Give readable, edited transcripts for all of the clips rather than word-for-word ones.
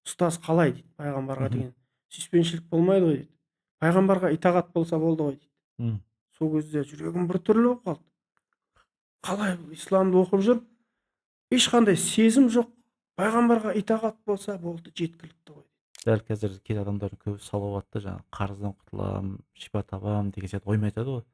ұстаз қалай дейді пайғамбарға мгм, деген сүйіспеншілік болмайды ғой дейді. Пайғамбарға итағат болса болды ғой дейді. м. Сол кезде жүрегім біртүрлі болып қалды. Қалай исламды оқып жүріп, ешқандай сезім жоқ. Пайғамбарға итағат болса болды, жеткілікті ғой. Дәл қазір кей адамдардың көбісі салауатты жаңағы қарыздан құтыламын, шипа табамын деген сияқты оймен айтады ғой.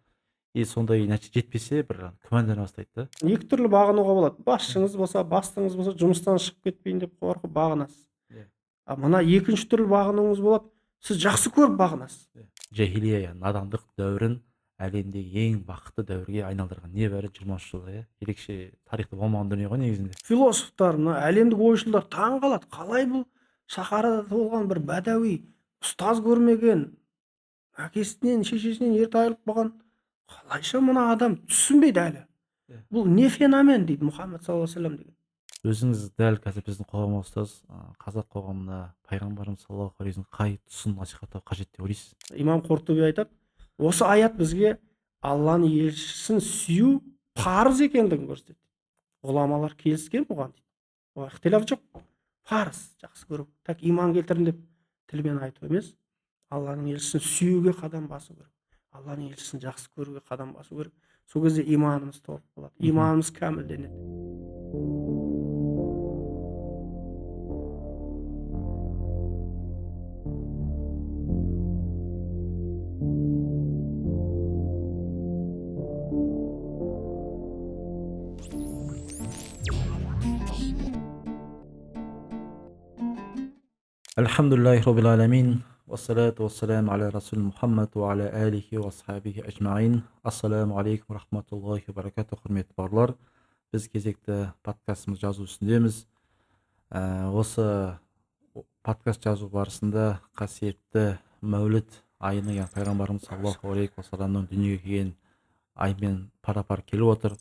И сондай нәтиже жетпесе бір күмәндана бастайды да. Екі түрлі бағынуға болады. Мгм. Басшыңыз болса, бастығыңыз болса, жұмыстан шығып кетпейін деп қорқып бағынасыз. Иә, А мына екінші түрлі бағынуыңыз болады. Сіз жақсы көріп бағынасыз. иә. Жахилия яғни надандық дәуірін әлемдегі ең бақытты дәуірге айналдырған небәрі 20 жылда, иә. Ерекше тарихта болмаған дүние ғой негізінде. Философтар, мына әлемдік ойшылдар таң қалады. Қалай бұл сахарада туылған бір бәдәуи, ұстаз көрмеген, әкесінен, шешесінен ерте айырылып қалған. Қалайша мына адам түсінбейді әлі. Иә. Бұл не феномен дейді Мұхаммед саллаллаху алейхи вассалам деген. Өзіңіз дәл қазір біздің қоғамға ұстаз қазақ қоғамына пайғамбарымыз саллаллаху алейхи вассалам қай тұсын насихаттау қажет деп ойлайсыз? Имам Құртуби айтады, осы аят бізге Алланың елшісін сүю парыз екендігін көрсетеді. Ғұламалар келіскен бұған дейді. Оған ixtilof жоқ. Парыз жақсы көру. Так иман келтірдім деп тілмен айту емес. Алланың елшісін сүюге қадам басу керек. Алланың елшісін жақсы көруге қадам басу керек. Сол кезде иманымыз толық болады. Мгм. Иманымыз кәмілденеді. Альхамдулиллахи роббил аламин. Вассалату вассаламу аля расул Мухаммад ва аля алихи ва асхабихи ажмаин. Ассаламу алейкум рахматуллахи ва баракату. Құрметті барлар, біз кезекті подкастымыз жазу үстіндеміз. Осы подкаст жазу барысында қасиетті мәуліт айының, яғни пайғамбарымыз саллаллаху алейхи уассаламның дүниеге келген аймен пара-пар келіп отыр.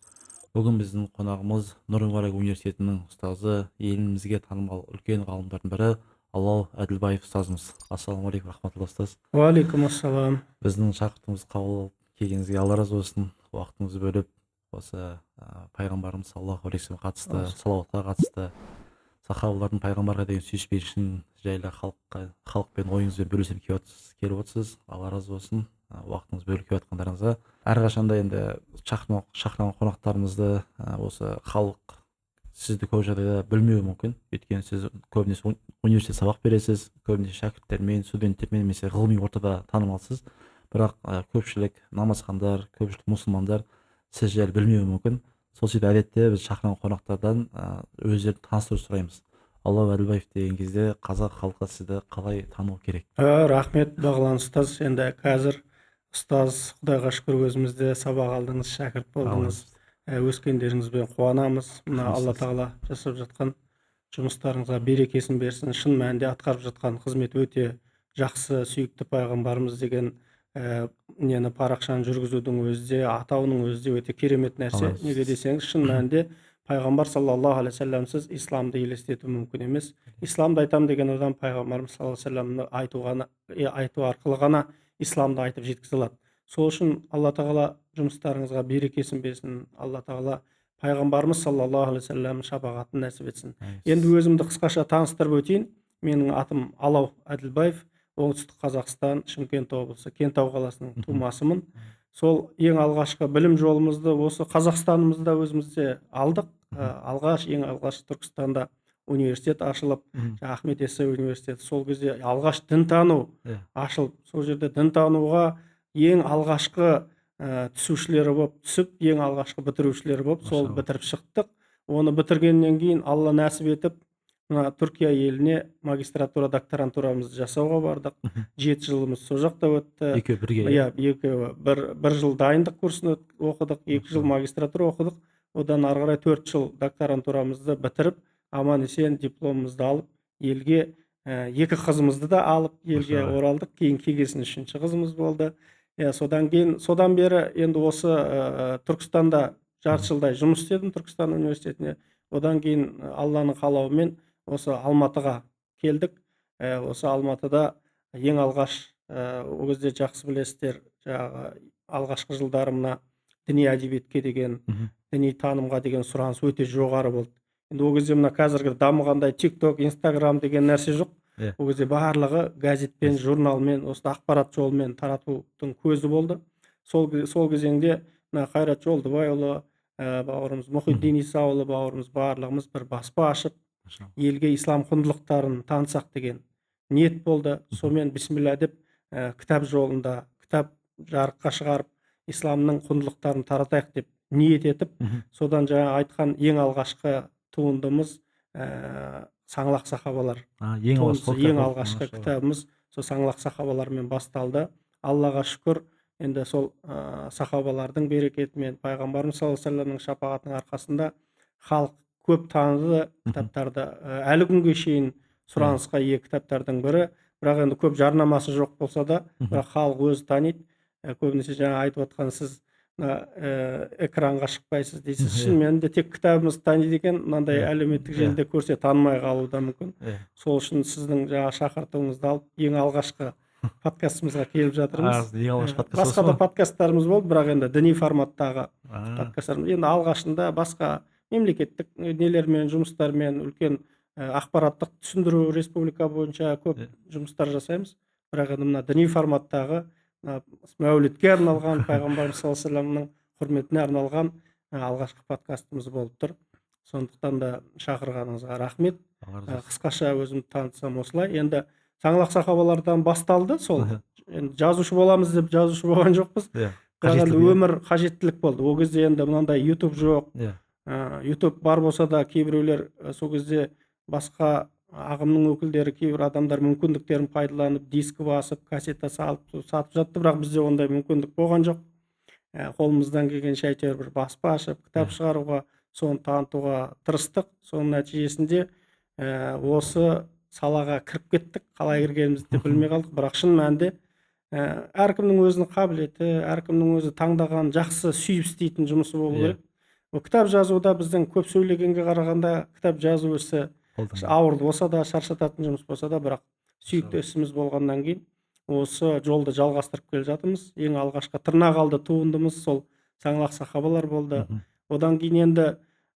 Бүгін біздің қонағымыз Нұр Мүбарак университетінің ұстазы, елімізге танымал үлкен ғалымдардың бірі Алау Әділбаев ұстазымыз. Ассалаумағалейкум рахматулла ұстаз. Уалейкум ассалам. Біздің шақыртуымызды қабыл алып келгеніңізге Алла разы болсын. Уақытыңызды бөліп осы пайғамбарымыз саллаллаху алейхи вассаламға қатысты, салауатқа қатысты, сахабалардың пайғамбарға деген сүйіспеншілігін жайлы халықпен ойыңызбен бөлісіп келіп отырсыз. Алла разы болсын. Уақытыңызды бөліп келіп жатқандарыңызға. Әрқашанда енді шақырған қонақтарымызды осы халық сізді көп жағдайда білмеуі мүмкін. Өйткені сіз көбінесе университет сабақ бересіз, көбінесе шәкірттермен, студенттермен немесе ғылыми ортада танымалсыз. Бірақ көпшілік намазхандар, көпшілік мұсылмандар сіз жайлы білмеуі мүмкін. Сол себепті әдетте біз шақырған қонақтардан өздерін таныстыру сұраймыз. Алау Әділбаев деген кезде қазақ халқы сізді қалай тану керек? Рахмет бағлан ұстаз. Енді қазір ұстаз, құдайға шүкір өзімізде сабақ алдыңыз, шәкірт болдыңыз. Өскендеріңізбен қуанамыз. Мына Алла тағала жасап жатқан жұмыстарыңызға берекесін берсін. Шын мәнінде атқарып жатқан қызмет өте жақсы, сүйікті пайғамбарымыз деген нені парақшаны жүргізудің өзі де, атауының өзі де өте керемет нәрсе. Неге десеңіз, шын мәнінде пайғамбар саллаллаху алейхи вассаламсыз исламды елестету мүмкін емес. Исламды айтамын деген адам пайғамбарымыз саллаллаху алейхи вассаламны айту арқылы ғана исламды айтып жеткізе алады. Сол үшін Алла тағала жұмыстарыңызға берекесін берсін. Алла тағала пайғамбарымыз саллаллаху алейхи вассаламның шапағатын нәсіп етсін. Енді өзімді қысқаша таныстырып өтейін. Менің атым Алау Әділбаев, оңтүстік Қазақстан, Шымкент облысы, Кентау қаласының тумасымын. Сол ең алғашқы білім жолымызды осы Қазақстанымызда өзімізде алдық. Ең алғаш Түркістанда университет ашылып, Ахмет Яссауи университеті, сол кезде алғаш дінтану ашылып, сол жерде дінтануға ең алғашқы түсушілері болып түсіп, ең алғашқы бітірушілері болып, сол бітіріп шықтық. Оны бітіргеннен кейін Алла нәсіп етіп, мына Түркия еліне магистратура, докторантурамызды жасауға бардық. 7 жылымыз сол жақта өтті. Екеуі бірге? Иә, екеуі. Бір жыл дайындық курсын оқыдық, 2 жыл магистратура оқыдық. Одан ары қарай 4 жыл докторантурамызды бітіріп, аман-есен дипломымызды алып, елге 2 қызымызды да алып, елге оралдық. Кейін келгесін 3-ші қызымыз болды. Содан бері енді осы Түркістанда жарты жылдай жұмыс істедім, Түркістан университетіне. Одан кейін Алланың қалауымен осы Алматыға келдік. Осы Алматыда ең алғаш, ол кезде жақсы білесіздер, жаңағы алғашқы жылдары мына діни әдебиетке деген, діни танымға деген сұраныс өте жоғары болды. Енді ол кезде мына қазіргі дамығандай TikTok, Instagram деген нәрсе жоқ. Иә. ол кезде барлығы газетпен, журналмен, осы ақпарат жолымен таратудың көзі болды. Сол кезеңде мына Қайрат Жолдыбайұлы, бауырымыз Мұхиддин Исаұлы бауырымыз барлығымыз бір баспа ашып, елге ислам құндылықтарын танысақ деген ниет болды. Сонымен бисмилля деп кітап жолында кітап жарыққа шығарып, исламның құндылықтарын таратайық деп ниет етіп, содан жаңа айтқан ең алғашқы туындымыз Саңлақ сахабалар Ең туындысы, алғашқы ең алғашқы кітабымыз сол Саңлақ сахабалармен басталды. Аллаға шүкір, енді сол сахабалардың берекетімен, пайғамбарымыз саллаллаху алейхи вассаламның шапағатының арқасында халық көп таныды кітаптарды. Әлі күнге шейін сұранысқа ие кітаптардың бірі, бірақ енді көп жарнамасы жоқ болса да, бірақ халық өзі таниды. Көбінесе жаңа айтып отқан сіз экранға шықпайсыз дейсіз. Шынымен де тек кітабымыз таниды екен, мынандай әлеуметтік желіде көрсе танымай қалуы да мүмкін. Сол үшін сіздің жаңа шақыртуыңызды алып, ең алғашқы подкастымызға келіп жатырмыз. Ең алғашқы подкаст Басқа да подкасттарымыз болды, бірақ енді діни форматтағы подкасттарымыз. Енді алғашында басқа мемлекеттік нелермен, жұмыстармен, үлкен ақпараттық түсіндіру республика бойынша көп жұмыстар жасаймыз. Бірақ енді мына діни форматтағы мәулітке арналған, пайғамбарымыз саллаллаху алейхи вассаламның құрметіне арналған алғашқы подкастымыз болып тұр. Сондықтан да шақырғаныңызға рахмет. Қысқаша өзімді танытсам осылай. Енді Саңлақ сахабалардан басталды. Сол енді жазушы боламыз деп жазушы болған жоқпыз. Бірақ енді өмір қажеттілік болды. Ол кезде енді мынандай YouTube жоқ. YouTube бар болса да кейбіреулер сол кезде басқа ағымның өкілдері, кейбір адамдар мүмкіндіктерін пайдаланып, дискі басып, кассета салып сатып жатты, бірақ бізде ондай мүмкіндік болған жоқ. Қолымыздан келгенше әйтеуір бір баспа ашып, кітап шығаруға, соны танытуға тырыстық. Соның нәтижесінде осы салаға кіріп кеттік. Қалай кіргенімізді де білмей қалдық, бірақ шын мәнінде әркімнің өзінің қабілеті, әркімнің өзі таңдаған жақсы сүйіп істейтін жұмысы болу керек. Кітап жазуда біздің көп сөйлегенге қарағанда кітап жазу ісі ауыр болса да, шаршататын жұмыс болса да, бірақ сүйікті ісіміз болғаннан кейін осы жолды жалғастырып келе жатырмыз. Ең алғашқы тырнақалды туындымыз сол Саңлақ сахабалар болды. Одан кейін енді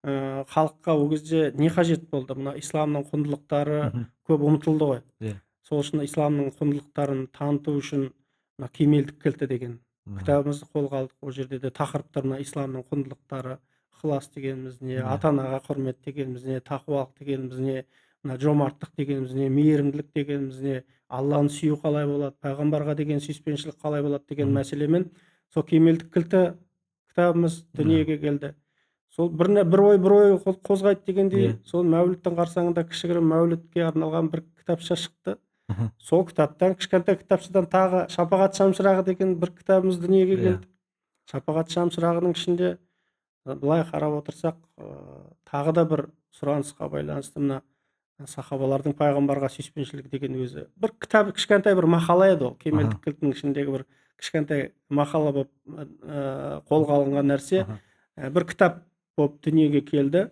халыққа ол кезде не қажет болды? Мына исламның құндылықтары көп ұмытылды ғой. Сол үшін исламның құндылықтарын таныту үшін кемелдік кілті деген кітабымызды қолға алдық. Ол жерде де тақырыптар мына исламның құндылықтары, ықылас дегеніміз не, ата-анаға құрмет дегеніміз не, тақуалық дегеніміз не, мына жомарттық дегеніміз не, мейірімділік дегеніміз не, Алланы сүю қалай болады, пайғамбарға деген сүйіспеншілік қалай болады деген мәселемен сол кемелдік кілті кітабымыз дүниеге келді. Сол бір ой қозғайды дегендей, сол мәуліттің қарсаңында кішігірім мәулітке арналған бір кітапша шықты. Сол кітаптан, кішкентай кітапшадан тағы Шапағат шамшырағы деген бір кітабымыз дүниеге келді. Шапағат шамшырағының ішінде былай қарап отырсақ, тағы да бір сұранысқа байланысты мына сахабалардың пайғамбарға сүйіспеншілігі деген өзі бір кітап, кішкентай бір мақала еді ол. Кемелдік кілтінің ішіндегі бір кішкентай мақала болып қолға алынған нәрсе бір кітап болып дүниеге келді.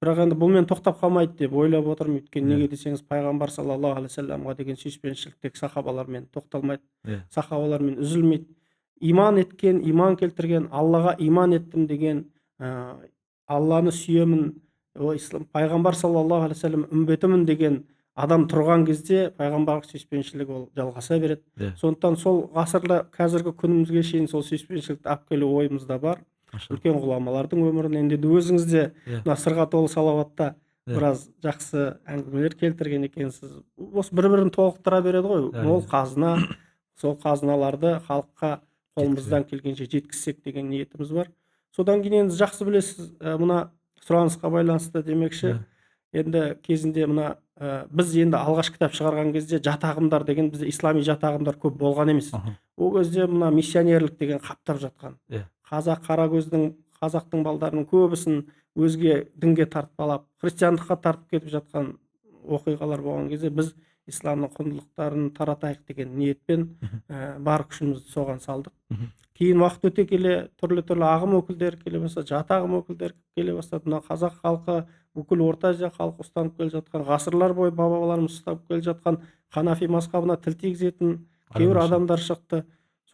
Бірақ енді бұлмен тоқтап қалмайды деп ойлап отырмын. Өйткені неге десеңіз, пайғамбар саллаллаху алейхи вассаламға деген сүйіспеншілік тек сахабалармен тоқталмайды, сахабалармен үзілмейді. Иман еткен, иман келтірген, Аллаға иман еттім деген, Алланы сүйемін, пайғамбар саллаллаху алейхи вассалам үмбетімін деген адам тұрған кезде пайғамбарға сүйіспеншілік ол жалғаса береді. Сондықтан сол ғасырда қазіргі күнімізге шейін сол сүйіспеншілікті алып келу ойымызда бар. Үлкен ғұламалардың өмірінен де өзіңіз де мына сырға толы салауатта біраз жақсы әңгімелер келтірген екенсіз. Осы бір-бірін толықтыра береді ғой. Мол қазына, сол қазыналарды халыққа қолымыздан келгенше жеткізсек деген ниетіміз бар. Содан кейін енді жақсы білесіз, мына сұранысқа байланысты демекші, енді кезінде мына біз енді алғаш кітап шығарған кезде жат ағымдар деген, бізде ислами жат ағымдар көп болған емес. Ол кезде мына миссионерлік деген қаптап жатқан. Қазақ қазақтың балдарының көбісін өзге дінге тартпалап, христиандыққа тартып кетіп жатқан оқиғалар болған кезде біз исламның құндылықтарын таратайық деген ниетпен бар күшімізді соған салдық. Кейін уақыт өте келе түрлі ағым өкілдері келе бастады, жат ағым өкілдері келе бастады. Мына қазақ халқы, бүкіл Орта Азия халқы ұстанып келе жатқан, ғасырлар бойы бабаларымыз ұстанып келе жатқан ханафи мазхабына тіл тигізетін кейбір адамдар шықты.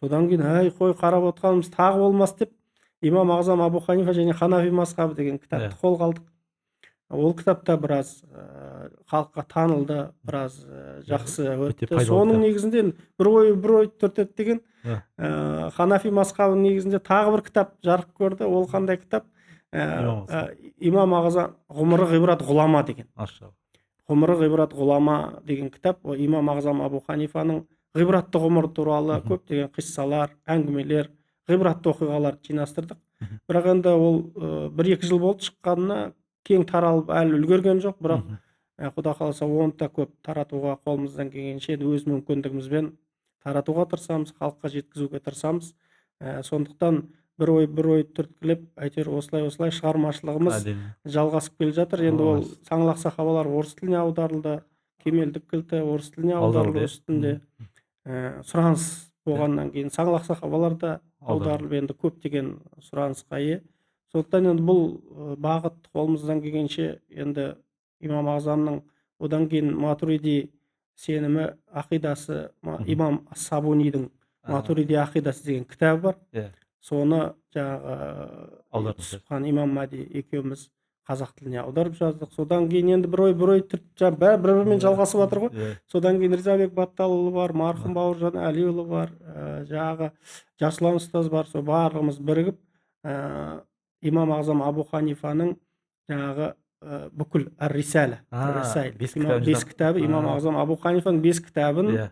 Содан кейін қой қарап отқанымыз тағы болмас деп имам Ағзам Абу Ханифа және ханафи мазхабы деген кітапты қолға алдық. Ол кітапта біраз халыққа танылды, біраз жақсы өте өтті. пайдалы Соның кітап. негізінде енді бір ой түртеді деген Ханафи мазхабының негізінде тағы бір кітап жарық көрді. Ол қандай кітап? Имам Азам. Имам Ағзам ғұмыры ғибрат ғұлама деген. Машалла. Ғұмыры ғибрат ғұлама деген кітап. Ол имам Ағзам Абу Ханифаның ғибратты ғұмыр туралы көптеген қиссалар, әңгімелер, ғибратты оқиғалар жинастырдық. Бірақ енді ол 1-2 жыл болды шыққанына, кең таралып әлі үлгерген жоқ. Бірақ Құда қаласа оны да көп таратуға қолымыздан келгенше өз мүмкіндігімізбен таратуға тырысамыз, халыққа жеткізуге тырысамыз. Сондықтан бір ой түрткілеп, әйтеуір осылай шығармашылығымыз жалғасып келе жатыр. Енді ол саңлақ сахабалар орыс тіліне аударылды, кемелдік кілті орыс тіліне аударылу үстінде. Сұраныс болғаннан кейін саңлақ сахабалар да аударылып енді көптеген сұранысқа ие. Сондықтан енді бұл бағыт қолымыздан келгенше енді имам Ағзамның, одан кейін Матуриди сенімі ақидасы, имам Ас-Сабунидің Матуриди ақидасы деген кітабы бар. Соны жаңағы Түсіпхан имам Мади екеуміз қазақ тіліне аударып жаздық. Содан кейін енді бір ой түртіп бір-бірімен жалғасып жатыр ғой. Содан кейін Ризабек Батталұлы бар, марқұм Бауыржан Әлиұлы бар, жаңағы Жасұлан ұстаз бар. Сол барлығымыз бірігіп имам Ағзам Абу Ханифаның жаңағы бүкіл Ар-Рисала, 5 кітабы, имам Ағзам Абу Ханифаның 5 кітабын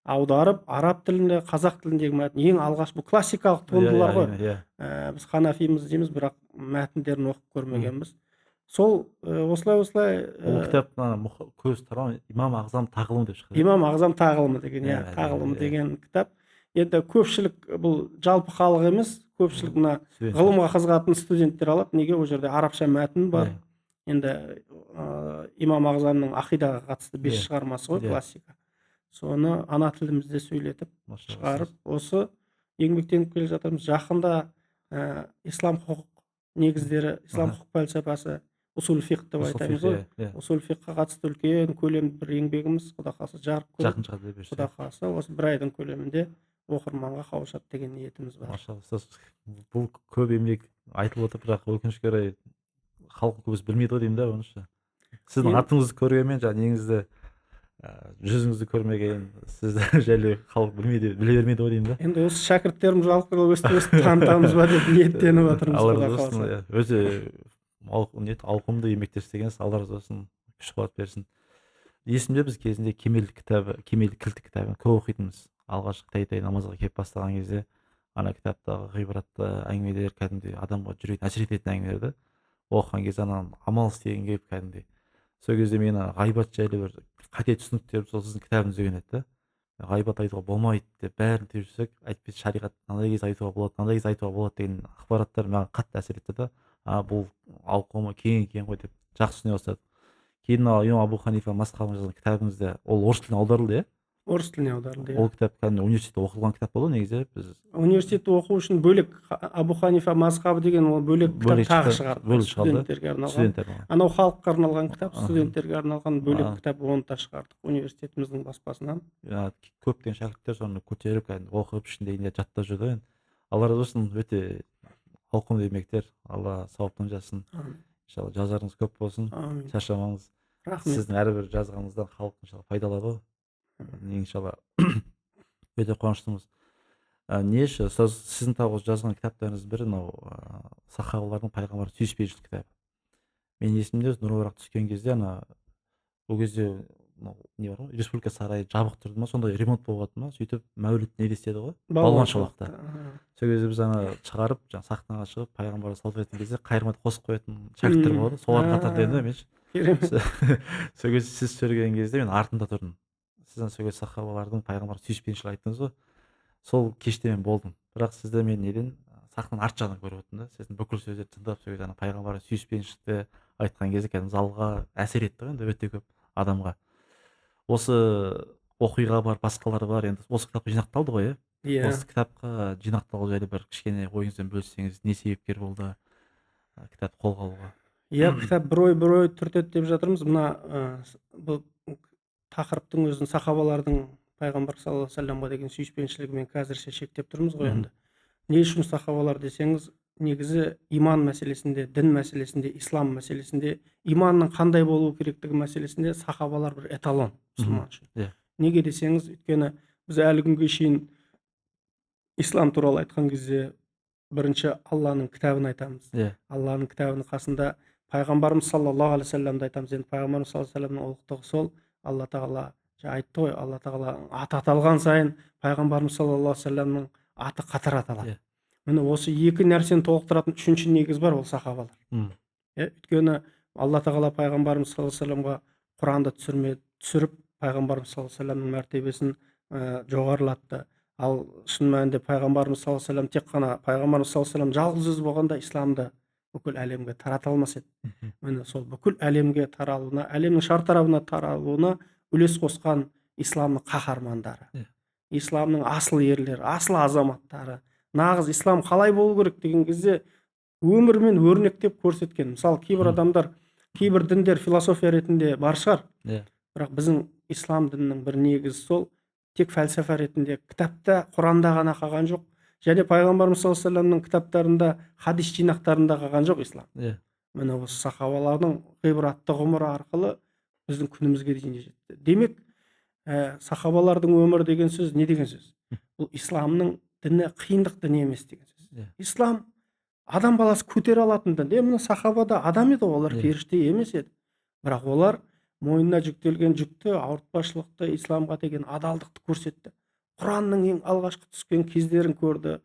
аударып, араб тілінде, қазақ тіліндегі мәтін, ең алғаш бұл классикалық туындылар ғой. Біз ханафиміз дейміз, бірақ мәтіндерін оқып көрмегенбіз. Сол осылай ол кітап көз тарау имам Ағзам тағылымы деп шығады. Имам Ағзам тағылымы деген, тағылымы деген кітап. Енді көпшілік бұл жалпы халық емес, көпшілік мына ғылымға қызығатын студенттер алады. Неге? Ол жерде арабша мәтін бар. Енді имам Ағзамның ақидаға қатысты 5 шығармасы ғой, классика. Соны ана тілімізде сөйлетіп шығарып, осы еңбектеніп келе жатырмыз. Жақында ислам құқық негіздері, ислам құқық пәлсапасы, усул фиқ деп айтамыз ғой. Усул фиққа қатысты үлкен көлемді бір еңбегіміз Құда қаласа жарық көріп, Құда қаласа осы 1 айдың көлемінде оқырманға қауышады деген ниетіміз бар. Машалла, бұл көп еңбек айтылып отыр, бірақ өкінішке орай халық көбісі білмейді ғой деймін да, онша. Сіздің атыңызды көргенмен, негізді жүзіңізді көрмеген, сізді жайлы халық біле бермейді ғой деймін да. Енді осы шәкірттерім жалқы өстіп танытамыз ба деп ниеттеніп жатырмыз. Алла разы болсын. Өте ауқымды еңбектер істегенсіз, Алла разы болсын, күш қуат берсін. Есімде біз кезінде кемел кілті кітабын көп оқитынбыз. Алғашқы тәй намазға келіп бастаған кезде ана кітаптағы ғибратты әңгімелер, кәдімгідей адамға жүрегін әсер ететін әңгімелерді оқыған кезде амал істеген келіп кәдімгідей. Сол кезде мені ғайбат жайлы бір қате түсініктер сол сіздің кітабыңызда үйренеді. Ғайбат айтуға болмайды деп бәрін түйіп жүрсек, әйтпесе шариғат мынандай кезде айтуға болады, мынандай кезде айтуға болады деген ақпараттар маған қатты әсер етті да. Бұл ауқымы кең екен ғой деп жақсы түсіне бастадым. Кейін имам Абу Ханифа мазхабын жазған кітабыңызда ол орыс тіліне аударылды, Орыс тіліне аударылды. Ол кітап кәдімгі университетте оқылған кітап болды негізі. Біз университетте оқу үшін бөлек Абу Ханифа мазхабы деген ол бөлек кітап тағы шығарды. Студенттерге арналған. Анау халыққа арналған кітап, студенттерге арналған бөлек кітап, оны да шығардық университетіміздің баспасынан. Көптеген шәкірттер соны көтеріп оқып ішінде жаттап жүрді. Алла разы болсын, өте ауқымды еңбектер. Алла сауаптан жазсын. Иншалла жазарыңыз көп болсын. Шаршамаңыз. Сіздің әрбір жазғаныңыздан халық иншалла пайдаланады. Иншалла өте қуаныштымыз. Сіздің тағы жазған кітаптарыңыздың бірі сахабалардың пайғамбар сүйіспеншілік кітабы. Мен есімде нұр түскен кезде ол кезде не бар ғой, республика сарайы жабық тұрды ма, сондай ремонт болып жатты ма, сөйтіп мәуліт не деседі ғой, балуан шолақта. Сол кезде біз шығарып, сахнаға шығып, пайғамбарға салт еткен кезде қайырмада қосып қоятын шәкірттер болады. Солардың қатарында едім мен. Сол кезде сіз сөйлеген кезде мен артында тұрдым. Сіз сол кезде сахабалардың пайғамбарға сүйіспеншілік айттыңыз ғой. Сол кеште мен болдым. Бірақ сізді мен неден сахнаның арт жағынан көріп отырдым да. Сіздің бүкіл сөздерді тыңдап, сол кезде пайғамбарға сүйіспеншілікті айтқан кезде кәдімгі залға әсер етті ғой, енді өте көп адамға. Осы оқиға бар, басқалар бар, енді осы кітапқа жинақталды ғой, иә? Осы кітапқа жинақталу жайлы бір кішкене ойыңызбен бөліссеңіз, не себепкер болды кітап қолға алуға? Иә, кітап бір ой түртеді деп жатырмыз. Мына бұл тақырыптың өзін сахабалардың пайғамбар саллаллаху алейхи вассаламға деген сүйіспеншілігімен қазірше шектеп тұрмыз ғой енді. Не үшін сахабалар десеңіз, негізі иман мәселесінде, дін мәселесінде, ислам мәселесінде, иманның қандай болу керектігі мәселесінде сахабалар бір эталон мұсылман үшін. Иә. Неге десеңіз, өйткені біз әлі күнге шейін ислам туралы айтқан кезде бірінші Алланың кітабын айтамыз. Иә. Алланың кітабының қасында пайғамбарымыз саллаллаху алейхи вассаламды айтамыз. Енді пайғамбарымыз саллаллаху алейхи вассаламның ұлықтығы сол. Алла тағала айтты ғой, Алла тағала аты аталған сайын пайғамбарымыз саллаллаху алейхи вассаламның аты қатар аталады. Иә. Міне осы екі нәрсені толықтыратын үшінші негіз бар, ол сахабалар. Өйткені Алла тағала пайғамбарымыз саллаллаху алейхи вассаламға Құранды түсіріп, пайғамбарымыз саллаллаху алейхи вассаламның мәртебесін жоғарылатты. Ал шын мәнінде пайғамбарымыз саллаллаху алейхи вассалам тек қана пайғамбарымыз саллаллаху алейхи вассалам жалғыз өзі болғанда исламды бүкіл әлемге тарата алмас еді. Міне сол бүкіл әлемге таралуына, әлемнің шартарабына таралуына үлес қосқан исламның қаһармандары, исламның асыл ерлері, асыл азаматтары, нағыз ислам қалай болу керек деген кезде өмірмен өрнектеп көрсеткен. Мысалы, кейбір адамдар, кейбір діндер философия ретінде бар шығар, бірақ біздің ислам дінінің бір негізі сол, тек фәлсафа ретінде кітапта, Құранда ғана қалған жоқ, және пайғамбарымыз саллаллаху алейхи вассаламның кітаптарында, хадис жинақтарында қалған жоқ ислам. Міне осы сахабалардың ғибратты ғұмыры арқылы біздің күнімізге дейін жетті. Демек, сахабалардың өмірі деген сөз не деген сөз? Бұл исламның діні қиындық дін емес деген сөз. Ислам адам баласы көтере алатын дін. Міне сахабада адам еді, олар періште емес еді. Бірақ олар мойнына жүктелген жүкті, ауыртпашылықты, исламға деген адалдықты көрсетті. Құранның ең алғашқы түскен кездерін көрді.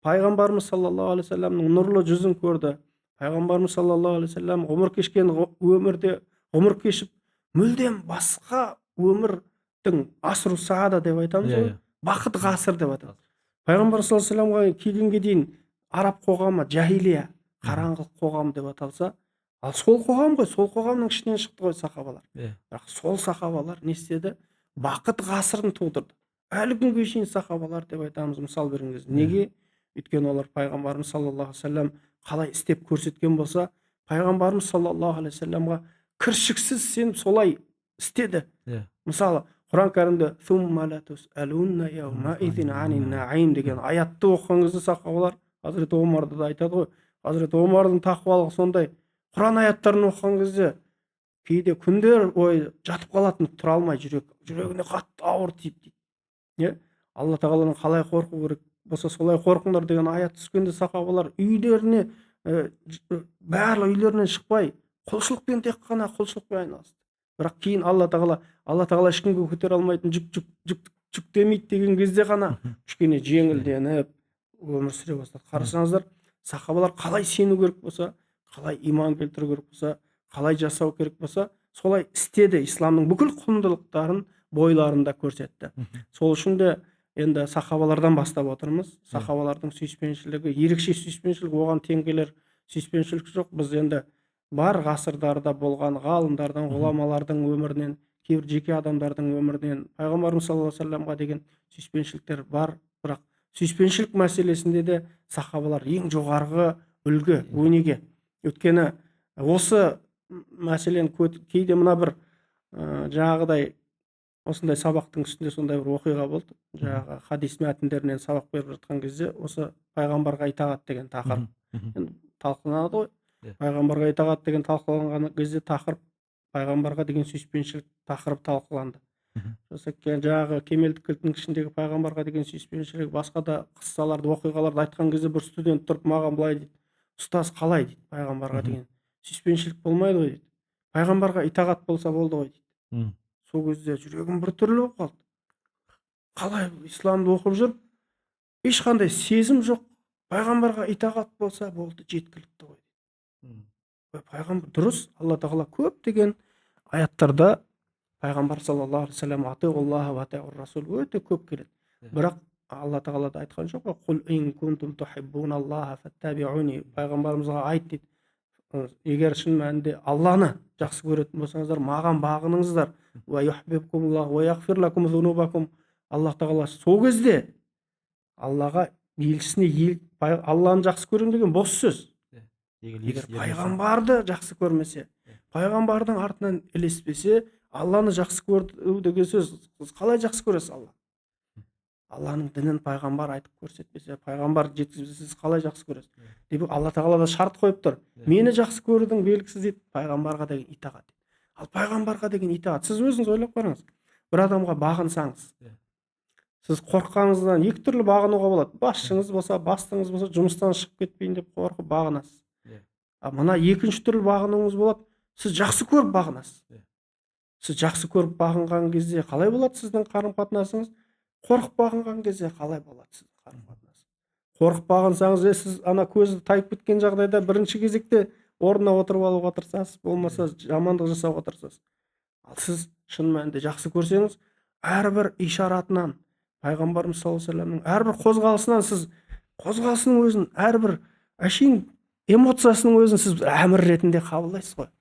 Пайғамбарымыз саллаллаху алейхи вассаламның нұрлы жүзін көрді. Пайғамбарымыз саллаллаху алейхи вассалам ғұмыр кешкен өмірде ғұмыр кешіп, мүлдем басқа өмірдің асру саада деп айтамыз ғой, бақыт ғасыр деп атамыз. Пайғамбар саллаллаху алейхи вассаламға келгенге дейін араб қоғамы жахилия, қараңғылық қоғам деп аталса, ал сол қоғам ғой, сол қоғамның ішінен шықты ғой сахабалар. Бірақ сол сахабалар не істеді? Бақыт ғасырын тудырды. Әлі күнге шейін сахабалар деп айтамыз, мысал беріңіз. Неге? Өйткені олар пайғамбарымыз саллаллаху алейхи вассалам қалай істеп көрсеткен болса, пайғамбарымыз саллаллаху алейхи вассаламға кіршіксіз сеніп солай істеді. Мысалы, Құран кәрімде деген аятты оқыған кезде сахабалар, Хазіреті Омарды да айтады ғой, Хазіреті Омардың тақуалығы сондай. Құран аяттарын оқыған кезде кейде күндер бойы жатып қалатын, тұра алмай, жүрегіне қатты ауыр тиіп дейді. Алла тағаладан қалай қорқу керек болса солай қорқыңдар деген аят түскенде сахабалар үйлеріне, барлық үйлерінен шықпай, құлшылықпен, тек қана құлшылықпен айналысты. Бірақ кейін Алла тағала ешкімге көтере алмайтын жүктемейді деген кезде ғана кішкене жеңілденіп өмір сүре бастады. Қарасаңыздар, сахабалар қалай сену керек болса, қалай иман келтіру керек болса, қалай жасау керек болса, солай істеді. Исламның бүкіл құндылықтарын бойларында көрсетті. Сол үшін де енді сахабалардан бастап отырмыз. Сахабалардың сүйіспеншілігі, ерекше сүйіспеншілік, оған тең келер сүйіспеншілік жоқ. Біз енді бар ғасырдарда болған ғалымдардың, ғұламалардың өмірінен, кейбір жеке адамдардың өмірінен пайғамбарымыз саллаллаху алейхи вассаламға деген сүйіспеншіліктер бар. Бірақ сүйіспеншілік мәселесінде де сахабалар ең жоғарғы үлгі, өнеге. Өйткені осы мәселен кейде мына бір жаңағыдай осындай сабақтың үстінде сондай бір оқиға болды. Жаңағы хадис мәтіндерінен сабақ беріп жатқан кезде осы пайғамбарға итағат деген тақырып талқыланады ғой. Пайғамбарға итағат деген талқыланған кезде тақырып пайғамбарға деген сүйіспеншілік тақырып талқыланды. Жаңағы кемелдік кілтінің ішіндегі пайғамбарға деген сүйіспеншілік, басқа да қыссаларды, оқиғаларды айтқан кезде бір студент тұрып маған былай дейді: ұстаз, қалай дейді, пайғамбарға деген сүйіспеншілік болмайды ғой дейді, пайғамбарға итағат болса болды ғой дейді. Сол кезде жүрегім бір түрлі болып қалды. Қалай исламды оқып жүріп, ешқандай сезім жоқ, пайғамбарға итағат болса болды, жеткілікті ғой дейді. Пайғамбар дұрыс, Алла тағала көптеген аяттарда пайғамбар саллаллаху алейхи вассалам атиғуллаха ва атиғур расул өте көп келеді. Бірақ Алла тағала да айтқан жоқ па: «Құл ин кунтум тухиббуналлаха фаттабиуни». Пайғамбарымызға айт дейді: егер шын мәнінде Алланы жақсы көретін болсаңыздар, маған бағыныңыздар. Ва юхиббукумуллах ва яғфир лакум зунубакум. Алла тағала сол кезде Аллаға елшісіне Алланы жақсы көремін деген бос сөз. Егер пайғамбарды жақсы көрмесе, пайғамбардың артынан ілеспесе, Алланы жақсы көру деген сөз, қалай жақсы көресіз Алла? Алланың дінін пайғамбар айтып көрсетпесе, пайғамбар жеткізбесе сіз қалай жақсы көресіз? Демек алла тағала да шарт қойып тұр. Мені жақсы көрудің белгісі дейді пайғамбарға деген итағат. Ал пайғамбарға деген итағат, сіз өзіңіз ойлап қараңыз. Бір адамға бағынсаңыз, сіз қорыққаныңыздан екі түрлі бағынуға болады. Басшыңыз болса, бастыңыз болса, жұмыстан шығып кетпейін деп қорқып бағынасыз. Мына екінші түрлі бағынуыңыз болады. Сіз жақсы көріп бағынасыз. Сіз жақсы көріп бағынған кезде қалай болады сіздің қарым-қатынасыңыз? Қорқып бағынған кезде қалай болады сіздің қарым-қатынасыңыз? Қорқып бағынсаңыз, сіз ана көзі тайып кеткен жағдайда бірінші кезекте орнына отырып алуға тырысасыз, болмаса жамандық жасауға тырысасыз. Ал сіз шын мәнінде жақсы көрсеңіз, әрбір ишаратынан, пайғамбарымыз саллаллаху алейхи вассаламның әрбір қозғалысынан сіз қозғалысының өзін, әрбір әшейін эмоциясының өзін сіз әмір ретінде қабылдайсыз ғой.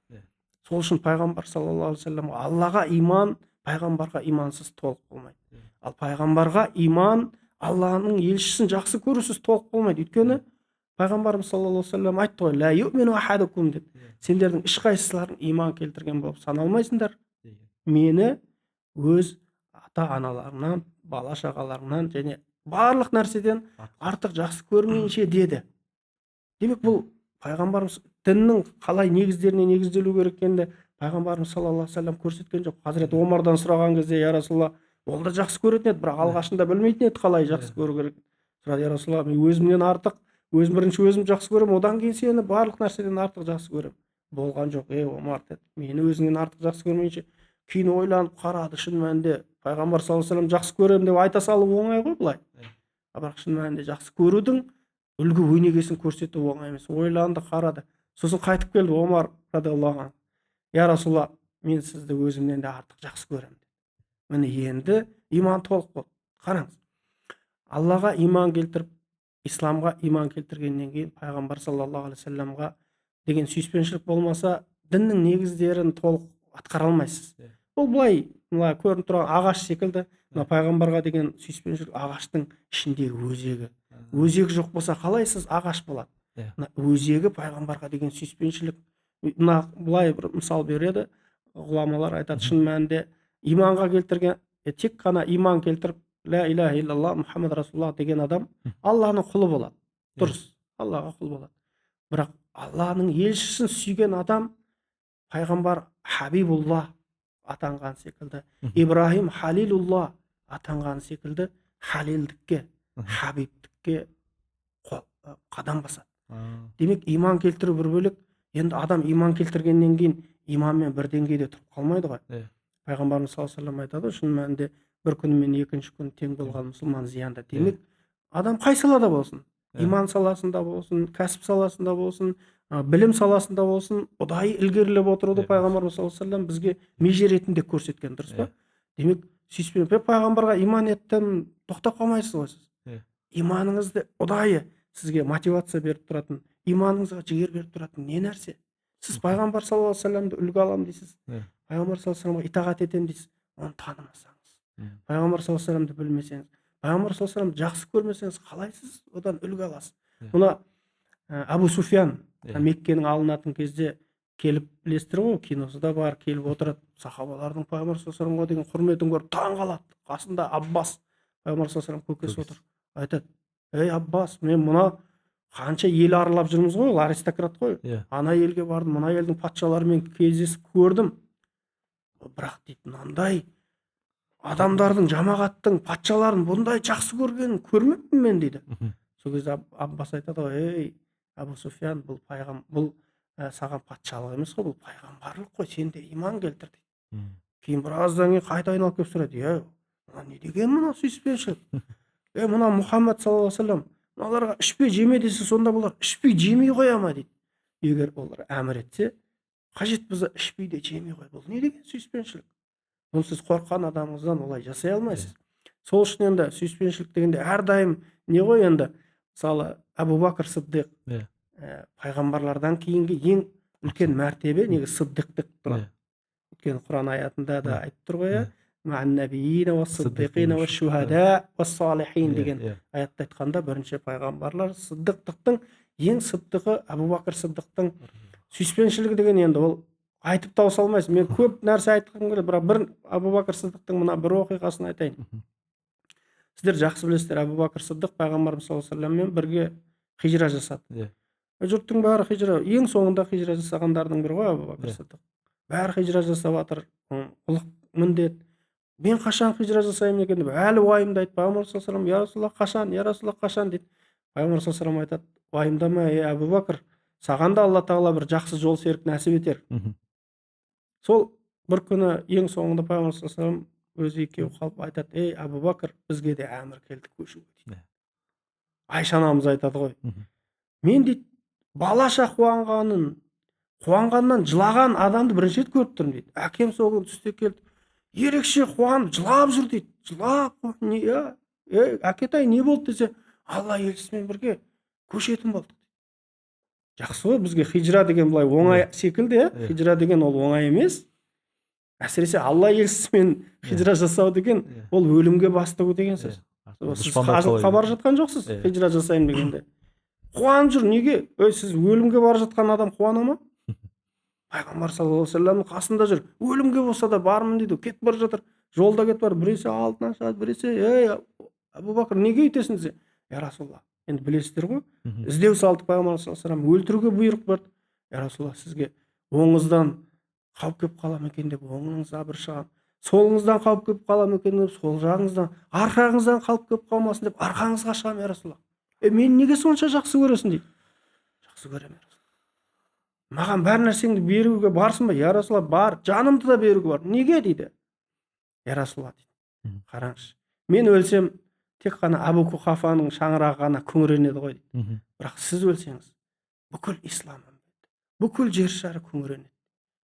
Сол үшін пайғамбар саллаллаху алейхи вассалам Аллаға иман, пайғамбарға имансыз толық болмайды. Ал пайғамбарға иман, Алланың елшісін жақсы көрусіз толық болмайды. Өйткені пайғамбарымыз саллаллаху алейхи вассалам айтты ғой, ла юмину ахадукум деп. Сендердің ешқайсыларың иман келтірген болып саналмайсыңдар. Мені өз ата-аналарынан, бала-шағаларынан және барлық нәрседен артық жақсы көрмейінше деді. Демек бұл пайғамбарымыз діннің қалай негіздеріне негізделу керек екенін пайғамбарымыз саллаллаху алейхи вассалам көрсеткен жоқ. Хазірет Омардан сұраған кезде, я Расулалла, ол да жақсы көретін еді, бірақ алғашында білмейтін еді қалай жақсы көру керек. Сұрады, я Расулалла, мен өзімнен артық, бірінші өзім жақсы көремін, одан кейін сені барлық нәрседен артық жақсы көремін. Болған жоқ, Омар деді, мені өзіңнен артық жақсы көрмейінше. Кейін ойланып қарады, шын мәнінде пайғамбар саллаллаху алейхи вассалам жақсы көремін деп айта салу оңай ғой былай. Бірақ шын мәнінде жақсы көрудің үлгі өнегесін көрсету оңай емес. Ойланды, қарады. Сосын қайтып келді Омар радиаллаху анху. Я Расулалла, мен сізді өзімнен де артық жақсы көремін. Міне енді иман толық болды. Қараңыз. Аллаға иман келтіріп, исламға иман келтіргеннен кейін пайғамбар саллаллаху алейхи вассаламға деген сүйіспеншілік болмаса, діннің негіздерін толық атқара алмайсыз. Бұл былай, мына көрініп тұрған ағаш секілді, мына пайғамбарға деген сүйіспеншілік ағаштың ішіндегі өзегі. Өзегі жоқ болса қалай сіз ағаш болады? Өзегі пайғамбарға деген сүйіспеншілік. Мына былай бір мысал береді, ғұламалар айтады, шын мәнінде иманға келтірген, тек қана иман келтіріп, ла иляха иллаллах Мұхаммад Расулуллах деген адам Алланың құлы болады. Дұрыс, Аллаға құл болады. Бірақ Алланың елшісін сүйген адам пайғамбар Хабибулла атанған секілді, Ибрахим Халилулла атанған секілді, халилдікке, хабибдікке қадам басады. Демек иман келтіру бір бөлек. Енді адам иман келтіргеннен кейін иманмен бір деңгейде тұрып қалмайды ғой. Пайғамбарымыз саллаллаху алейхи вассалам айтады, шын мәнінде бір күн мен екінші күн тең болған мұсылман зиянда. Демек адам қай салада болсын, иман саласында болсын, кәсіп саласында болсын, білім саласында болсын, ұдайы ілгерілеп отыруды пайғамбарымыз саллаллаху алейхи вассалам бізге меже ретінде көрсеткен, дұрыс па? Демек сүйіспеншілік, пайғамбарға иман еттім, тоқтап қалмайсыз ғой сіз. Иманыңызды ұдайы сізге мотивация беріп тұратын, иманыңызға жігер беріп тұратын не нәрсе? Сіз пайғамбар саллаллаху алейхи вассаламды үлгі аламын дейсіз. Пайғамбар саллаллаху алейхи вассаламға итағат етемін дейсіз. Оны танымасаңыз, пайғамбар саллаллаху алейхи вассаламды білмесеңіз, пайғамбар саллаллаху алейхи вассаламды жақсы көрмесеңіз, қалай сіз одан үлгі аласыз? Мына Абу Суфиян Меккенің алынатын кезде келіп, білесіздер ғой, киносы да бар, келіп отырады, сахабалардың пайғамбар саллаллаху алейхи вассаламға деген құрметін көріп таң қалады. Қасында Аббас, пайғамбар саллаллаху алейхи вассалам көкесі отыр. Айтады, ей Аббас, мен мына қанша ел аралап жүрміз ғой, ол аристократ қой. Ана елге бардым, мына елдің патшаларымен кездесіп көрдім. Бірақ дейді, мынандай адамдардың, жамағаттың, патшаларын бұндай жақсы көргенін көрмеппін мен дейді. Сол кезде Аббас айтады ғой, ей Абу Суфиян, бұл саған патшалық емес қой, бұл пайғамбарлық қой, сен де иман келтір дейді. Кейін біраздан кейін қайта айналып келіп сұрайды, не деген мына сүйіспеншілік? Мына Мұхаммад саллаллаху алейхи вассалам мыналарға ішпе жеме десе, сонда бұлар ішпей жемей қоя ма дейді. Егер олар әмір етсе, қажет болса ішпей де жемей қой. Бұл не деген сүйіспеншілік? Бұл сіз қорыққан адамыңыздан олай жасай алмайсыз. Сол үшін енді сүйіспеншілік дегенде әрдайым не ғой, енді мысалы Абу Бакр Сыддиқ пайғамбарлардан кейінгі ең үлкен мәртебе негізі сыддиқтық тұрады. Өйткені Құран аятында да айтып тұр ғой, мә'ан-набиyyина уас-сиддиқина уаш-шухада уас-салихин деген аятта айтқанда бірінші пайғамбарлар, сыддиқтықтың ең сыддиқы Абу Бакр Сыддиқтың сүйіспеншілігі деген, енді ол айтып тауыса алмайсыз. Мен көп нәрсе айтқым келеді, бірақ бір Абу Бакр Сыддиқтың мына бір оқиғасын айтайын. сіздер жақсы білесіздер, Әбу Бәкір Сыддық пайғамбарымыз саллаллаху алейхи вассаламмен бірге хижра жасады. Жұрттың бәрі хижра, ең соңында хижра жасағандардың бірі ғой Әбу Бәкір Сыддық. Бәрі хижра жасап жатыр, ұлық міндет. Мен қашан хижра жасаймын екен деп әлі уайымдайды. Пайғамбар саллаллаху алейхи вассалам, я Расулаллах қашан, я Расулаллах қашан дейді. Пайғамбар саллаллаху алейхи вассалам айтады, уайымдама, Әбу Бәкір, саған да Алла тағала бір жақсы жол серік нәсіп етер. Сол бір күні ең соңында пайғамбар саллаллаху алейхи вассалам өзі екеуі қалып айтады, Әбу Бәкір, бізге де әмір келді көшуге дейді. Айша анамыз айтады ғой, мен дейді балаша қуанғаннан жылаған адамды бірінші рет көріп тұрмын дейді. Әкем сол күні түсте келді, ерекше қуанып жылап жүр дейді. Жылап, әкетай не болды десе, Алла елшісімен бірге көшетін болдық. Жақсы ғой, бізге хижра деген былай оңай секілді, хижра деген ол оңай емес. Әсіресе Алла елшісімен хижра жасау деген ол өлімге бастау деген сөз. Сіз қажылыққа бара жатқан жоқсыз хижра жасаймын дегенде. Қуанып жүр, неге? Сіз өлімге бара жатқан адам қуана ма? Пайғамбар саллаллаху алейхи вассаламның қасында жүр, өлімге болса да бармын дейді, кетіп бара жатыр, жолда кетіп бар, біресе алдынан шығады, біресе, Әбу Бәкір неге өйтесің десе, я Расулаллах, енді білесіздер ғой, іздеу салды пайғамбар саллаллаху алейхи вассалам, өлтіруге бұйрық берді. Я Расулаллах, сізге оңыңыздан қауіп келіп қала ма екен деп оңыңызға бір шығам, солыңыздан қауіп келіп қала ма екен деп сол жағыңыздан, арқаңыздан қауіп келіп қалмасын деп арқаңызға шығам, я Расулаллах. Мен неге сонша жақсы көресің дейді. Жақсы көремін, я Расулаллах. Маған бар нәрсеңді беруге барсың ба? Я Расулаллах, бар, жанымды да беруге бар. Неге дейді? Я Расулаллах дейді. Қараңызшы, мен өлсем тек қана Абу Құхафаның шаңырағы ғана күңіренеді ғой дейді. Бірақ сіз өлсеңіз бүкіл ислам үмбеті, бүкіл жер шары күңіренеді.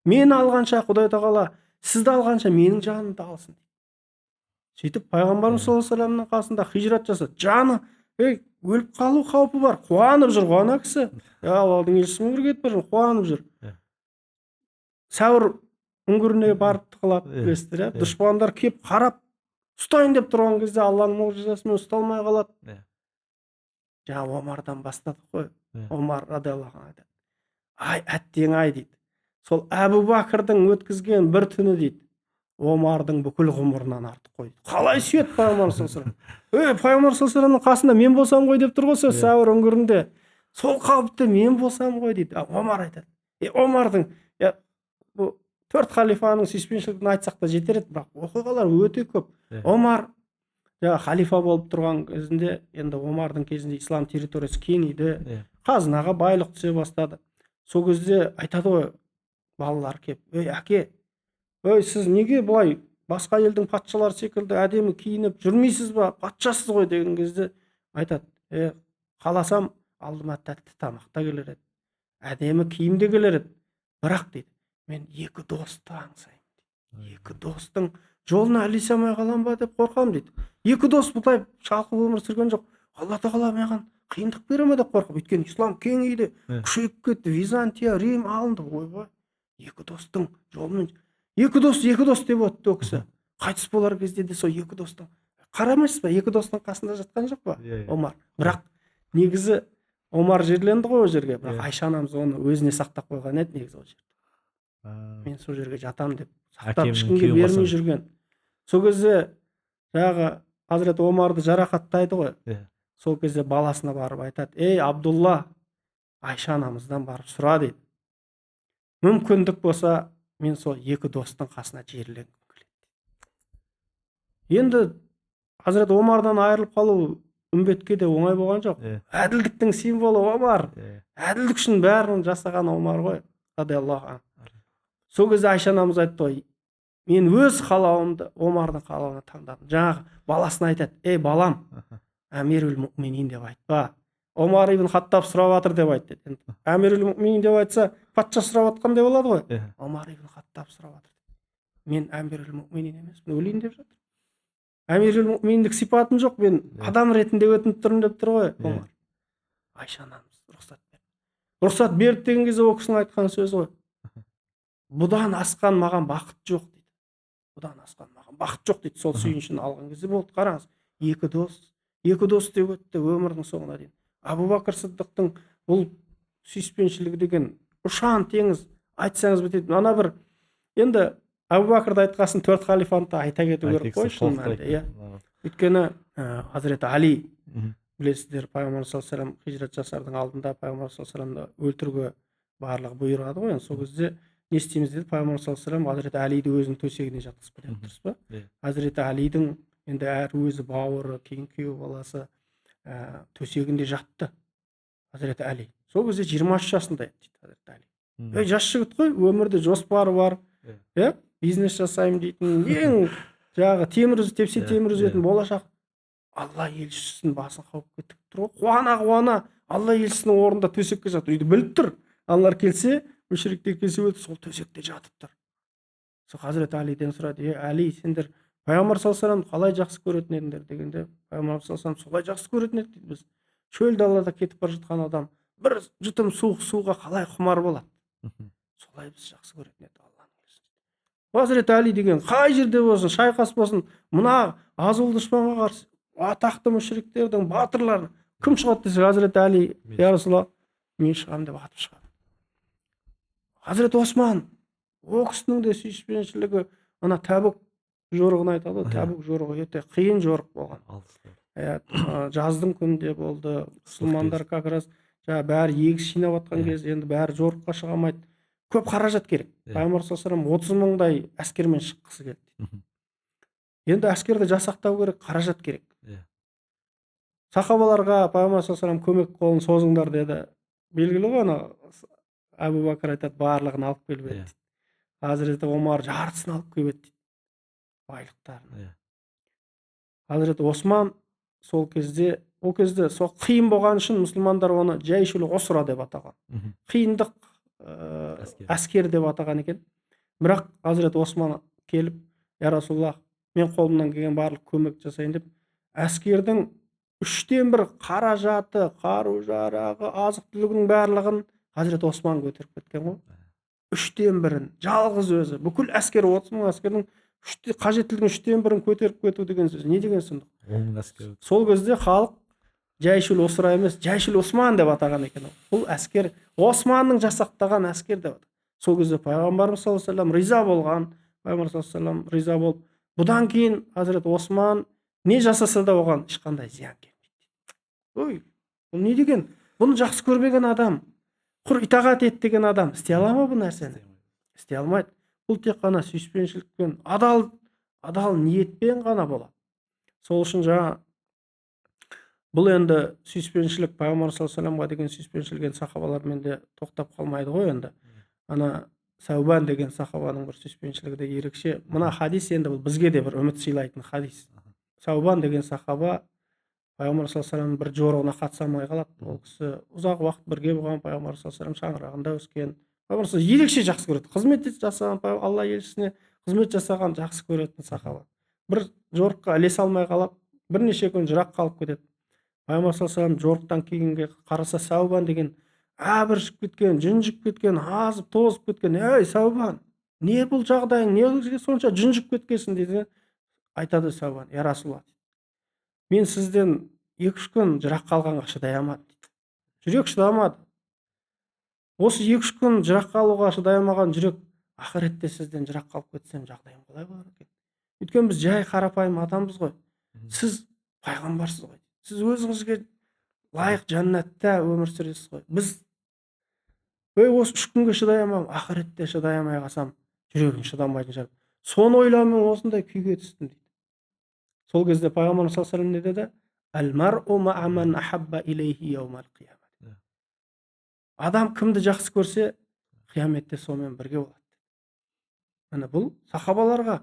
Мен алғанша Құдай тағала сізді алғанша менің жанымды алсын дейді. Сөйтіп пайғамбарымыз саллаллаху алейхи вассаламның қасында хижрат жасады. Жаны өліп қалу қаупі бар, қуанып жүр ғой ана кісі. Алланың елшісімен бірге кетіп бара жатыр, қуанып жүр. Сәуір үңгіріне барып тығылады, білесіздер, дұшпандар кеп қарап ұстайын деп тұрған кезде Алланың мұғжизасымен ұсталмай қалады. Жаңа Омардан бастадық қой. Омар радиаллаху анху айтады, ай әттең ай дейді, сол Әбу Бәкірдің өткізген бір түні дейді, Омардың бүкіл ғұмырынан артық қой. Қалай сүйет пайғамбар саллаллаху алейхи вассалам. Пайғамбар саллаллаху алейхи вассаламның қасында мен болсам ғой деп тұр ғой, сәуір үңгірінде. Сол қауіпте мен болсам ғой дейді. Омар айтады. Омардың бұл 4 халифаның сүйіспеншілігін айтсақ та жетер еді, бірақ оқиғалар өте көп. Омар халифа болып тұрған кезінде, енді Омардың кезінде ислам территориясы кеңейді, қазынаға байлық түсе бастады. Сол кезде айтады ғой, балалар кеп, әке, сіз неге бұлай басқа елдің патшалары секілді әдемі киініп жүрмейсіз ба, патшасыз ғой деген кезде айтады, қаласам алдыма тәтті тамақ та келер еді, әдемі киім де келер еді, бірақ дейді, мен 2 досты аңсаймын. 2 достың жолына ілесе-алмай қалам ба деп қорқамын дейді. 2 дос бұлай шалқып өмір сүрген жоқ. Алла тағала маған қиындық бере ме деп қорқып, өйткені ислам кеңейді, күшейіп кетті, Византия, Рим алынды. Ойбай, 2 достың жолымен 2 дос деп өтті ол кісі. Қайтыс болар кезде де сол 2 достың. Қарамайсыз ба, 2 достың қасында жатқан жоқ па Омар? Бірақ негізі Омар жерленді ғой ол жерге, бірақ Айша анамыз оны өзіне сақтап қойған еді негізі ол жерде. Мен сол жерге жатам деп сақтап ешкімге бермей жүрген. Сол кезде жаңағы Хазірет Омарды жарақаттайды ғой. Сол кезде баласына барып айтады, Абдулла, Айша анамыздан барып сұра дейді. Мүмкіндік болса, мен сол 2 достың қасына жерленгім келеді. Енді Хазірет Омардан айырылып қалу үмбетке де оңай болған жоқ. Әділдіктің символы Омар. Әділдік үшін бәрін жасаған Омар ғой, радиаллаху анху. Сол кезде Айша анамыз айтты ғой, мен өз қалауымды Омардың қалауына таңдадым. Жаңағы баласына айтады, балам, Әмирул Муъминин деп айтпа, Омар ибн Хаттаб сұрап жатыр деп айт деді. Әмирул Муъминин деп айтса, патша сұрап жатқан деп болады ғой. Омар ибн Хаттаб сұрап жатыр. Мен Әмирул Муъминин емеспін, өлейін деп жатыр. Әмирул Муъмининдік сипатым жоқ, мен адам ретінде өтініп тұрмын деп тұр ғой Омар. Айша анамыз рұқсат берді. Рұқсат берді деген кезде ол кісінің айтқан сөзі ғой, бұдан асқан маған бақыт жоқ дейді. Бұдан асқан маған бақыт жоқ дейді. Сол сүйіншін алған кезде болды. Қараңыз, 2 дос деп өтті өмірдің соңына дейін. Абу Бәкір Сыддықтың бұл сүйіспеншілігі деген ұшан теңіз, айтсаңыз бітеді. Ана бір енді Абу Бәкірді айтқасын 4 халифаны да айта кету керек қой шын мәнінде. Өйткені Хазіреті Али, Мгм. білесіздер, пайғамбар саллаллаху алейхи вассалам хижрат жасардың алдында пайғамбар саллаллаху алейхи вассаламды өлтіруге барлығы бұйырады ғой. Енді сол кезде не істейміз деді пайғамбар саллаллаху алейхи вассалам, Хазіреті Алиді өзінің төсегіне жатқызып кетеді, дұрыс па? Иә. Хазіреті Алидің енді әр өзі бауыры, кейін күйеу баласы төсегінде жатты Хазіреті Али. Сол кезде 23 жасында еді дейді Хазіреті Али. Жас жігіт қой, өмірде жоспары бар, бизнес жасаймын дейтін, ең жаңағы темір үзіп, тепсе темір үзетін болашақ. Алла елшісінің басын қауып кетіп тұр ғой. Қуана Алла елшісінің орнында төсекке жатыр. Үйді біліп тұр. Аналар келсе, мүшриктер келсе өлді, сол төсекте жатып тұр. Сол Хазіреті Алиден сұрады, Али, сендер пайғамбар саллаллаху алейхи вассаламды қалай жақсы көретін едіңдер дегенде, пайғамбар саллаллаху алейхи вассалам солай жақсы көретін едік дейді. Біз шөл далада кетіп бара жатқан адам бір жұтым суға қалай құмар болады, солай біз жақсы көретін едік Алланың елшісін. Хазіреті Али деген қай жерде болсын, шайқас болсын, мына азулы дұшпанға қарсы атақты мүшриктердің батырларын кім шығады десе, Хазіреті Али, я Расулалла, мен шығамын деп атып шығады. Хазіреті Осман, о кісінің де сүйіспеншілігі, ана Тәбук жорығын айтады ғой, Тәбук жорығы өте қиын жорық болған. Жаздың күнінде болды, мұсылмандар как раз бәрі егіс жинап жатқан кез, енді бәрі жорыққа шыға алмайды, көп қаражат керек. Пайғамбар саллаллаху алейхи вассалам 30 мыңдай әскермен шыққысы келді. Енді әскерді жасақтау керек, қаражат керек. Сахабаларға пайғамбар саллаллаху алейхи вассалам көмек қолын созыңдар деді. Белгілі ғой, ана Әбу Бәкір айтады, барлығын алып келіп еді дейді. Хазіреті Омар жартысын алып келіп еді дейді, байлықтарын. Хазіреті Осман сол кезде, ол кезде сол қиын болған үшін мұсылмандар оны Жайшул Осра деп атаған. Қиындық әскер деп атаған екен. Бірақ Хазіреті Осман келіп, я Расулаллах, мен қолымнан келген барлық көмек жасайын деп, әскердің 1/3 қаражаты, қару-жарағы, азық-түлігінің барлығын Хазіреті Осман көтеріп кеткен ғой. 1/3-ін жалғыз өзі. Бүкіл әскер, 30 мың әскердің қажеттілігінің 1/3-ін көтеріп кету деген сөз. Не деген сұмдық? Сол кезде халық Жайшул Осра емес, Жайшул Осман деп атаған екен. Бұл әскер Османның жасақтаған әскер деп атаған. Сол кезде пайғамбарымыз саллаллаху алейхи вассалам риза болған. Пайғамбар саллаллаху алейхи вассалам риза болып, бұдан кейін Хазіреті Осман не жасаса да оған ешқандай зиян келмейді. Ой, бұл не деген? Бұны жақсы көрмеген адам, құр итағат ет деген адам істей ала ма бұл нәрсені? Істей алмайды. Бұл тек қана сүйіспеншілікпен, адал ниетпен ғана болады. Сол үшін жаңа бұл енді сүйіспеншілік, пайғамбар саллаллаху алейхи вассаламға деген сүйіспеншілік сахабалармен де тоқтап қалмайды ғой енді. Ана Сәубан деген сахабаның бір сүйіспеншілігі де ерекше. Мына хадис енді бұл бізге де бір үміт сыйлайтын хадис. Сәубан деген сахаба пайғамбар саллаллаху алейхи вассалам бір жорығына қатыса алмай қалады. Ол кісі ұзақ уақыт бірге болған, пайғамбар саллаллаху алейхи вассалам шаңырағында өскен. Пайғамбар ерекше жақсы көреді. Қызмет жасаған, Алла елшісіне қызмет жасаған жақсы көретін сахаба. Бір жорыққа ілесе алмай қалып, бірнеше күн жырақ қалып кетеді. Пайғамбар саллаллаху алейхи вассалам жорықтан кейінге қараса, Сәубан деген әбіршіп кеткен, жүнжіп кеткен, азып тозып кеткен. Ей Сәубан, не бұл жағдайың, не сонша жүнжіп кеткенсің дейді. Айтады Сәубан, я Расулаллах, мен сізден 2-3 күн жырақ қалғанға шыдай алмадым дейді. Жүрек шыдамады. Осы 2-3 күн жырақ қалуға шыдай алмаған жүрек ақыретте сізден жырақ қалып кетсем жағдайым қалай болар екен? Өйткені біз жай қарапайым адамбыз ғой. Сіз пайғамбарсыз ғой. Сіз өзіңізге лайық жәннатта өмір сүресіз ғой. Біз осы 3 күнге шыдай алмадым, ақыретте шыдай алмай қалсам жүрегім шыдамайтын шығар. Соны ойлаумен осындай күйге түстім дейді. Сол кезде пайғамбарымыз саллаллаху алейхи вассалам не деді? Әл-мар'у ма'a ман ахабба илейхи яумал қиямат. Адам кімді жақсы көрсе, қияметте сонымен бірге болады. Міне бұл сахабаларға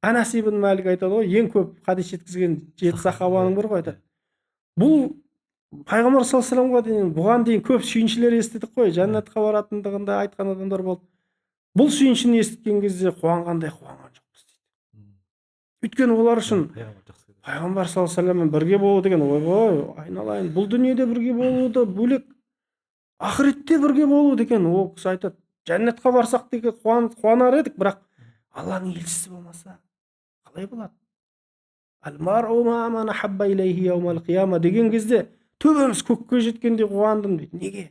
Анас ибн Малик айтады ғой, ең көп хадис жеткізген 7 сахабаның бірі ғой айтады. Бұл пайғамбар саллаллаху алейхи вассаламға дейін, бұған дейін көп сүйіншілер естідік қой, жәннатқа баратындығында айтқан адамдар болды. Бұл сүйіншіні естіткен кезде қуанғандай қуанған жоқпыз дейді. Өйткені олар үшін пайғамбар саллаллаху алейхи вассаламмен бірге болу деген, ойбай, айналайын, бұл дүниеде бірге болуды бөлек, ақыретте бірге болу деген, ол кісі айтады, жәннатқа барсақ деген қуанар едік, бірақ Алланың елшісі болмаса қалай болады? Әл-мар'у ма'a ман ахабба илейхи яумал қияма деген кезде төбеміз көкке жеткенде қуандым дейді. Неге?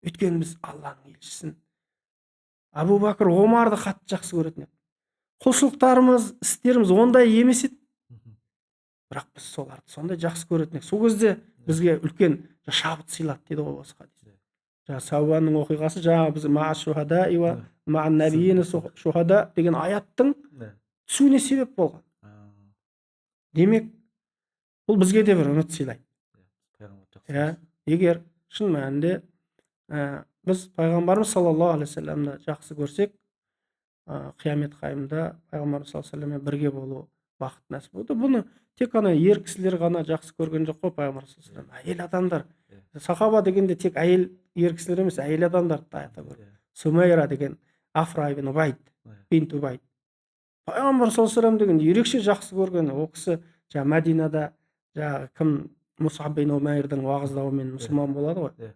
Өйткені біз Алланың елшісін, Абу Бәкір, Омарды қатты жақсы көретін еді. Құлшылықтарымыз, істеріміз ондай емес еді. бірақ біз соларды сондай жақсы көретін едік. Сол кезде бізге үлкен шабыт сыйлады дейді ғой осы хадис. Жаңағы Сәубанның оқиғасы жаңағы біз ма'a шухада ва ма'a набиин шухада деген аяттың түсуіне себеп болған. Демек, бұл бізге де бір үміт сыйлайды. Егер шын мәнінде біз пайғамбарымыз саллаллаху алейхи вассаламды жақсы көрсек, қиямет қайымда пайғамбарымыз саллаллаху алейхи вассаламмен бірге болу бақыт нәсіп болды. Бұны тек қана ер кісілер ғана жақсы көрген жоқ қой пайғамбарымыз саллаллаху алейхи вассалам. Әйел адамдар, сахаба дегенде тек әйел ер кісілер емес, әйел адамдарды да атап көрді. Сумайра деген Афра ибн Убайд, бинт Убайд. Пайғамбар саллаллаху алейхи вассалам деген ерекше жақсы көрген. Ол кісі жаңағы Мәдинада жаңағы кім Мусаб бин Умайрдың уағыздауымен мұсылман болады ғой.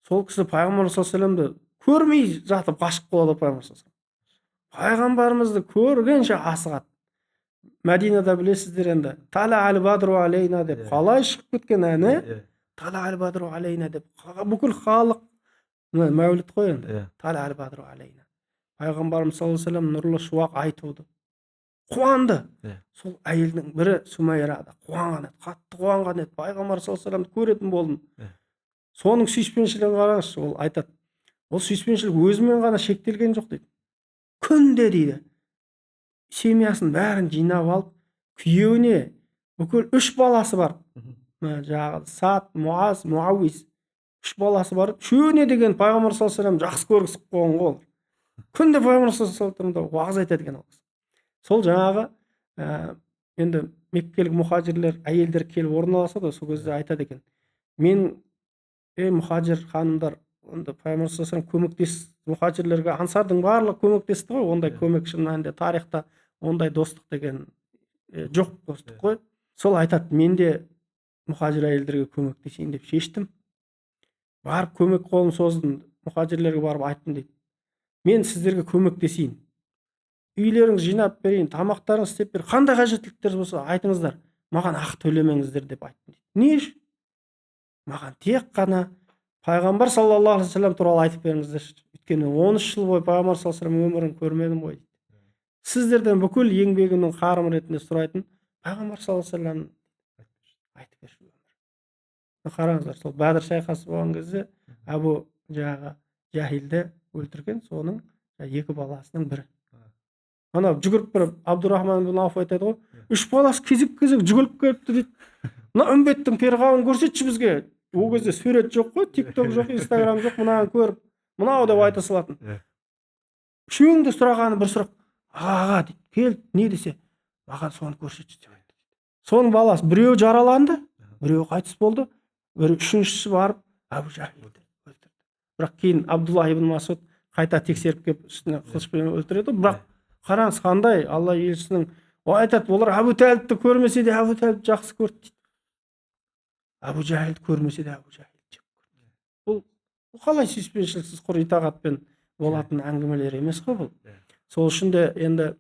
Сол кісі пайғамбар саллаллаху алейхи вассаламды көрмей жатып ғашық болады пайғамбар саллаллаху алейхи вассалам. Пайғамбарымызды көргенше асығады. Мәдинада білесіздер енді Тала аль-Бадру алейна деп қалай шығып кеткен әні, Тала аль-Бадру алейна деп бүкіл халық мәуліт қой енді. Тала аль-Бадру алейна. Пайғамбарымыз саллаллаху алейхи вассалам нұрлы шуақ айтуды қуанды. Сол әйелдің бірі Сумайра да қуанған еді, қатты қуанған еді. Пайғамбар саллаллаху алейхи вассаламды көретін болдым. Соның сүйіспеншілігін қараңызшы, ол айтады. Ол сүйіспеншілік өзімен ғана шектелген жоқ дейді. Күнде дейді, семьясын бәрін жинап алып, күйеуіне бүкіл 3 баласы бар. Жаңағы Сад, Муаз, Муауис 3 баласы бар. Үшеуіне деген пайғамбар саллаллаху алейхи вассалам жақсы көргісіп қойған ғой. Күнде пайғамбар саллаллаху алейхи вассалам уағыз айтады екен ол. Сол жаңағы енді меккелік мұхажирлер әйелдер келіп орналасады, сол кезде айтады екен. Мен мұхажир ханымдар, онда пайғамбар саллаллаху алейхи вассалам көмектес, мұхажирлерге ансардың барлығы көмектесті ғой. Ондай көмек шын мәнінде тарихта ондай достық деген жоқ достық қой. Сол айтады, мен де мұхажир әйелдерге көмектесейін деп шештім. Барып көмек қолын создым, мұхажирлерге барып айттым дейді. Мен сіздерге көмектесейін. Үйлеріңіз жинап берейін, тамақтарыңыз істеп берейін, қандай қажеттіліктер болса айтыңыздар, маған ақы төлемеңіздер деп айттым дейді. Не үшін? Маған тек қана пайғамбар саллаллаху алейхи вассалам туралы айтып беріңіздерші. Өйткені 13 жыл бойы пайғамбар саллаллаху алейхи вассалам өмірін көрмедім ғой дейді. Сіздерден бүкіл еңбегімнің қарым ретінде сұрайтын пайғамбар саллаллаху алейхи вассалам айтып берші өмір. Қараңыздар, сол Бәдір шайқасы болған кезде Абу Жахилді өлтірген соның 2 баласының бірі. Ана жүгіріп барып Абдурахман ибн Ауф айтады ғой, 3 баласы кезек-кезек жүгіріп келіпті дейді. Мына үмбеттің перғауын көрсетші бізге. Ол кезде сурет жоқ қой, TikTok жоқ, Instagram жоқ, мынаны көріп, мынау деп айта салатын. Үшеуің де сұрағаны бір сұрақ. Аға дейді, кел, не десе, маған соны көрсетші деп айтты. Соның баласы біреуі жараланды, біреуі қайтыс болды, бір үшіншісі барып Абу Жахилді өлтірді. Бірақ кейін Абдулла ибн Масуд қайта тексеріп келіп үстіне қылышпен өлтіреді. Бірақ қараңыз қандай Алла елшісінің айтады, олар Абу Талибті көрмесе де Абу Талибті жақсы көрді дейді. Абу Жахилді көрмесе де Абу Жахилді жек көрді. Бұл қалай сүйіспеншіліксіз құр итағатпен болатын әңгімелер емес қой бұл. Сол үшін де енді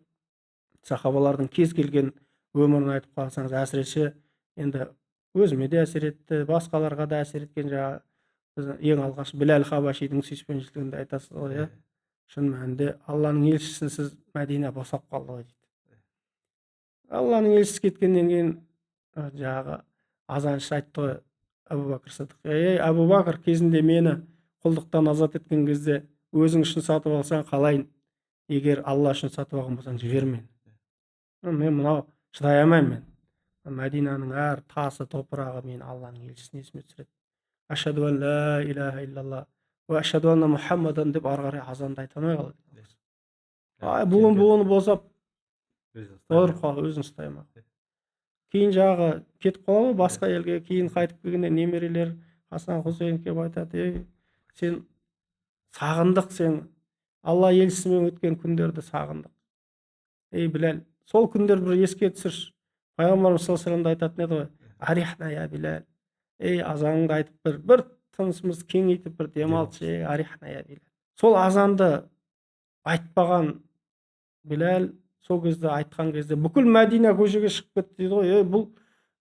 сахабалардың кез келген өмірін айтып қалсаңыз, әсіресе енді өзіме де әсер етті, басқаларға да әсер еткен жаңағы ең алғаш Біләл Хабашидің сүйіспеншілігінде айтасыз ғой, шын мәнінде Алланың елшісінсіз Мәдина босап қалды ғой дейді. Алланың елшісі кеткеннен кейін жаңағы азаншы айтты ғой Абу Бәкір Сыдық. Абу Бәкір, кезінде мені құлдықтан азат еткен кезде өзің үшін сатып алсаң қалайын? Егер Алла үшін сатып алған болсаң жібер мені. Мен мынау шыдай алмаймын мен. Мәдинаның әр тасы, топырағы мен Алланың елшісін есіме түсіреді. Ашхаду ан ла илаха иллаллах ва ашхаду анна Мұхаммадан деп ары қарай азанды айта алмай қалады. Буын босап өзін ұстай ма. Кейін жағы кетіп қалады басқа елге, кейін қайтып келгенде немерелер Хасан Хусейн келіп айтады, сен сағындық, сен Алла елшісімен өткен күндерді сағындық. Біләл, сол күндер бір еске түсірші. Пайғамбарымыз саллаллаху алейхи вассалам айтатын еді ғой, арихна я Біләл. Азаныңды айтып бір тынысымызды кеңейтіп бір демалшы, арихна я Біләл. Сол азанды айтпаған Біләл сол кезде айтқан кезде бүкіл Мәдина көшеге шығып кетті дейді ғой. Бұл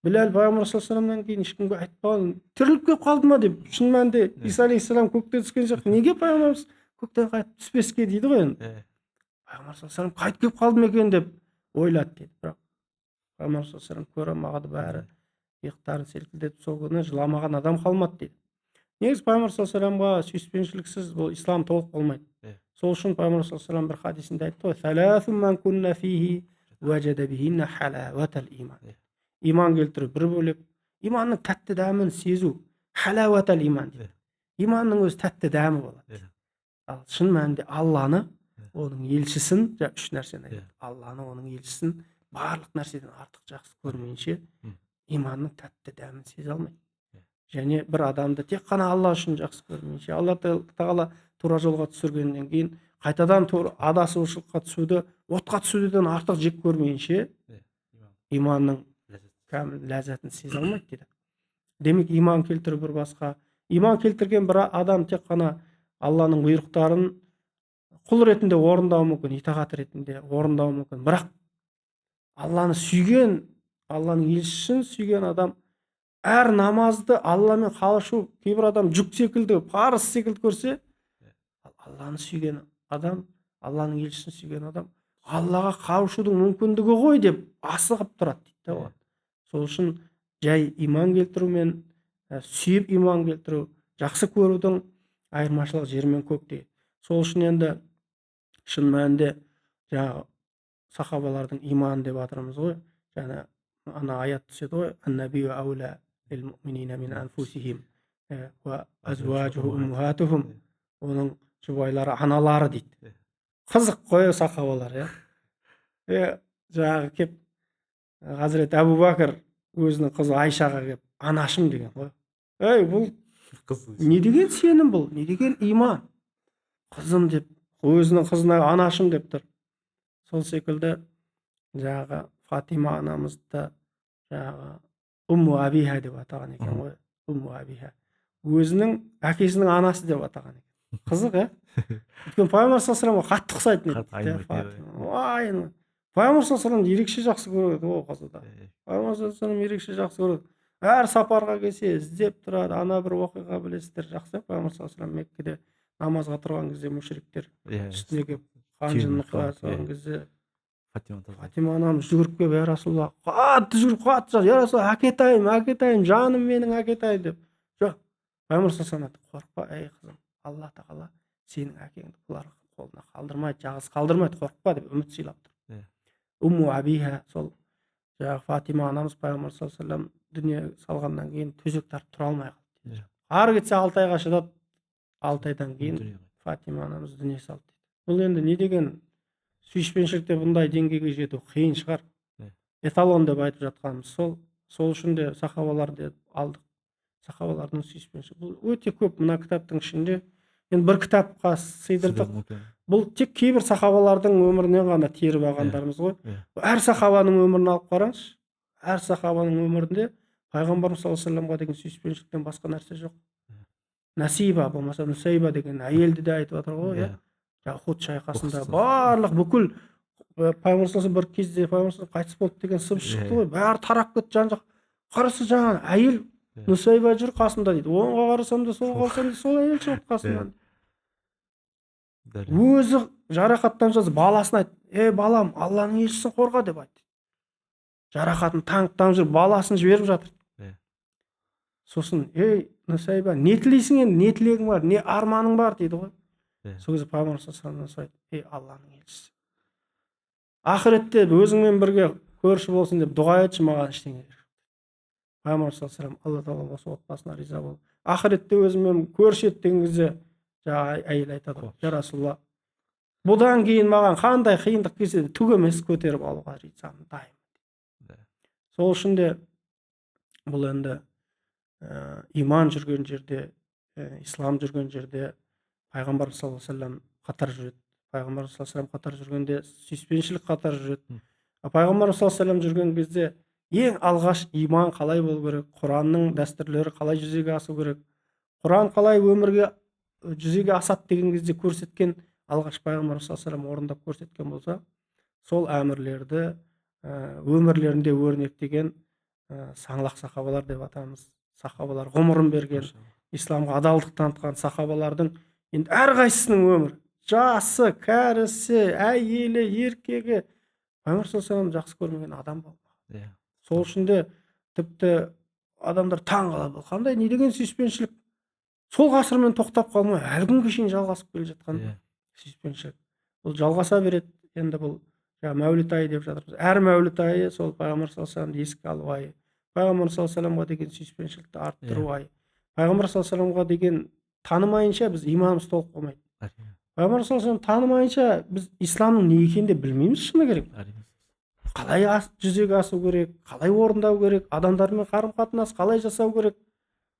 Біләл пайғамбар саллаллаху алейхи вассаламнан кейін ешкімге айтпаған, тіріліп келіп қалды ма деп. Шын мәнінде Иса алейхиссалам көктен түскен жоқ. Неге пайғамбарымыз көктен қайтып түспеске дейді ғой енді. Пайғамбар саллаллаху алейхи вассалам қайтып келіп қалды ма екен деп ойлады дейді. Бірақ пайғамбар саллаллаху алейхи вассалам көре алмағаны бәрі иықтарын селкілдетіп сол күні жыламаған адам қалмады дейді. Негізі пайғамбар саллаллаху алейхи вассаламға сүйіспеншіліксіз бұл ислам толық болмайды. Сол үшін пайғамбар саллаллаху алейхи вассалам бір хадисінде айтты ғой: "Саласу ман кунна фихи важада бихинна халаватал иман". Иман келтіру бір бөлек, иманның тәтті дәмін сезу, халаватал иман дейді. Иманның өзі тәтті дәмі болады. Ал шын мәнінде Алланы, оның елшісін, үш нәрсені айтады. Алланы, оның елшісін барлық нәрседен артық жақсы көрмейінше иманның тәтті дәмін сезе алмайды. Және бір адамды тек қана Алла үшін жақсы көрмейінше, Алла тағала тура жолға түсіргеннен кейін қайтадан адасушылыққа түсуді, отқа түсуден артық жек көрмейінше иманның кәміл ләззатын сезе алмайды дейді. Демек иман келтіру бір басқа. Иман келтірген бір адам тек қана Алланың бұйрықтарын құл ретінде орындауы мүмкін, итағат ретінде орындауы мүмкін. Бірақ Алланы сүйген, Алланың елшісін сүйген адам әр намазды Алламен қалышу, кейбір адам жүк секілді, парыз секілді көрсе, Алланы сүйген адам, Алланың елшісін сүйген адам Аллаға қауышудың мүмкіндігі ғой деп асығып тұрады дейді. Сол үшін жай иман келтіру мен сүйіп иман келтіру, жақсы көрудің айырмашылығы жер мен көк дейді. Сол үшін енді шын мәнінде жаңағы сахабалардың иманы деп жатырмыз ғой. Жаңа ана аят түседі ғой: "Ан-набию аула лил муъминина мин анфусихим ва азважуху уммахатухум". Оның жұбайлары аналары дейді. Қызық қой сахабалар, жаңағы кеп Хазірет Әбу Бәкір өзінің қызы Айшаға кеп анашым деген ғой. Бұл не деген сенім, бұл не деген иман? Қызым деп, өзінің қызына анашым деп тұр. Сол секілді жаңағы Фатима анамызды жаңағы Умму Абиха деп атаған екен ғой. Умму Абиха өзінің әкесінің анасы деп атаған екен. Қызық, өйткені пайғамбар саллаллаху алейхи вассаламға қатты ұқсайтын еді. Пайғамбар саллаллаху алейхи вассалам ерекше жақсы көреді ол қызды да. Пайғамбар саллаллаху алейхи вассалам ерекше жақсы көреді. Әр сапарға келсе іздеп тұрады. Ана бір оқиға білесіздер, жақсы. Пайғамбар саллаллаху алейхи вассалам Меккеде намазға тұрған кезде мүшриктер үстіне келіп қанжыны қойған кезде Фатима анамыз жүгіріп келіп: "Я Расулаллах", қатты жүгіріп қатты: "Я Расулаллах, әкетайым, жаным менің әкетайым" деп. Жоқ, пайғамбар саллаллаху алейхи вассалам: "Қорықпа, ей қызым, Алла тағала сенің әкеңді бұлар қолына қалдырмайды, жалғыз қалдырмайды, қорықпа" деп үміт сыйлап тұр. Умму Абиха, сол жаңағы Фатима анамыз пайғамбар саллаллаху алейхи вассалам дүние салғаннан кейін төсек тартып тұра алмай қалды. Ары кетсе 6 айға шыдады. 6 айдан кейін Фатима анамыз дүние салды. Бұл енді не деген сүйіспеншілікте бұндай деңгейге жету қиын шығар. Эталон деп айтып жатқанымыз сол. Сол үшін де сахабаларды алдық. Сахабалардың сүйіспеншілігі бұл өте көп. Мына кітаптың ішінде енді бір кітапқа сыйдырдық. Бұл тек кейбір сахабалардың өмірінен ғана теріп алғандарымыз ғой. Әр сахабаның өмірін алып қараңызшы. Әр сахабаның өмірінде пайғамбарымыз саллаллаху алейхи вассаламға деген сүйіспеншіліктен басқа нәрсе жоқ. Насиба болмаса Нусайба деген әйелді де айтып жатыр ғой, Ухуд шайқасында барлық бүкіл пайғамбар саллаллаху бір кезде пайғамбар қайтыс болды деген сыбыс шықты ғой. Бәрі тарап кетті жан-жақ. Қараса жаңағы әйел Нусайба жүр қасында дейді. Оңға қарасам да, солға қарасам да сол әйел шығады қасынан. Өзі жарақаттан жазып баласына айтты: "Ей балам, Алланың елшісін қорға" деп айтты. Жарақатын таңып жүріп баласын жіберіп жатыр. Сосын: "Ей Нусайба, не тілейсің енді, не тілегің бар, не арманың бар" дейді ғой. Сол кезде пайғамбар саллаллаху алейхи вассалам: "Ей Алланың елшісі, ақыретте өзіңмен бірге көрші болсын деп дұға етші, маған ештеңе керек". Пайғамбар саллаллаху алейхи вассалам Алла тағала осы отбасына риза болды. Ақыретте өзіңмен көрші ет деген кезде жаңағы әйел айтады: "Я Расулаллах, бұдан кейін маған қандай қиындық келсе де түк емес, көтеріп алуға ризамын, дайынмын". Сол үшін де бұл енді иман жүрген жерде, ислам жүрген жерде пайғамбар саллаллаху алейхи вассалам қатар жүреді. Пайғамбар саллаллаху алейхи вассалам қатар жүргенде сүйіспеншілік қатар жүреді. Пайғамбар саллаллаху алейхи вассалам жүрген кезде ең алғаш иман қалай болу керек, Құранның дәстүрлері қалай жүзеге асу керек, Құран қалай өмірге жүзеге асады деген кезде көрсеткен алғаш пайғамбар саллаллаху алейхи вассалам орындап көрсеткен болса, сол әмірлерді өмірлерінде өрнектеген саңлақ сахабалар деп атамыз. Сахабалар ғұмырын берген, исламға адалдық танытқан сахабалардың енді әрқайсысының өмірі, жасы, кәрісі, әйелі, еркегі, пайғамбар саллаллаху алейхи вассалам жақсы көрмеген адам болмаған. Иә. Сол үшін де тіпті адамдар таң қалады. Қандай не деген сүйіспеншілік. Сол ғасырмен тоқтап қалмай, әлі күнге шейін жалғасып келе жатқан Иә. сүйіспеншілік. Бұл жалғаса береді. Енді бұл Мәуліт айы деп жатырмыз. Әр Мәуліт айы сол пайғамбар саллаллаху алейхи вассаламды еске алу айы. Пайғамбар саллаллаху алейхи вассаламға деген сүйіспеншілікті арттыру айы. Пайғамбар саллаллаху алейхи вассаламға деген танымайынша біз иманымыз толық болмайды. Пайғамбар саллаллаху алейхи вассалам танымайынша біз исламның не екенін де білмейміз, шыны керек. Қалай жүзеге асу керек, қалай орындау керек, адамдармен қарым-қатынас қалай жасау керек.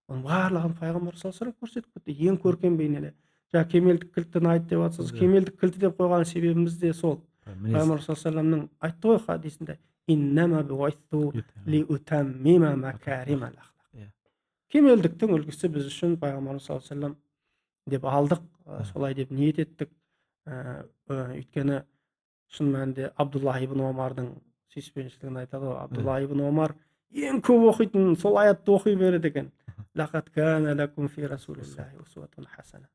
Оның барлығын пайғамбар саллаллаху алейхи вассалам көрсетіп кетті. Ең көркем бейнеле. Кемелдік кілтін айт деп жатсыз. Кемелдік кілті деп қойған себебіміз де сол. Пайғамбар саллаллаху алейхи вассаламның айтты ғой хадисінде: "Иннама бу'иту лиутаммима макаримал ахлақ". Кемелдіктің үлгісі біз үшін пайғамбар саллаллаху алейхи вассалам деп алдық, солай деп ниет еттік. Өйткені шын мәнінде Абдулла ибн Омардың сүйіспеншілігін айтады ғой. Абдулла ибн Омар ең көп оқитын сол аятты оқи береді екен. Лақад кана лакум фи расулиллахи усватун хасана.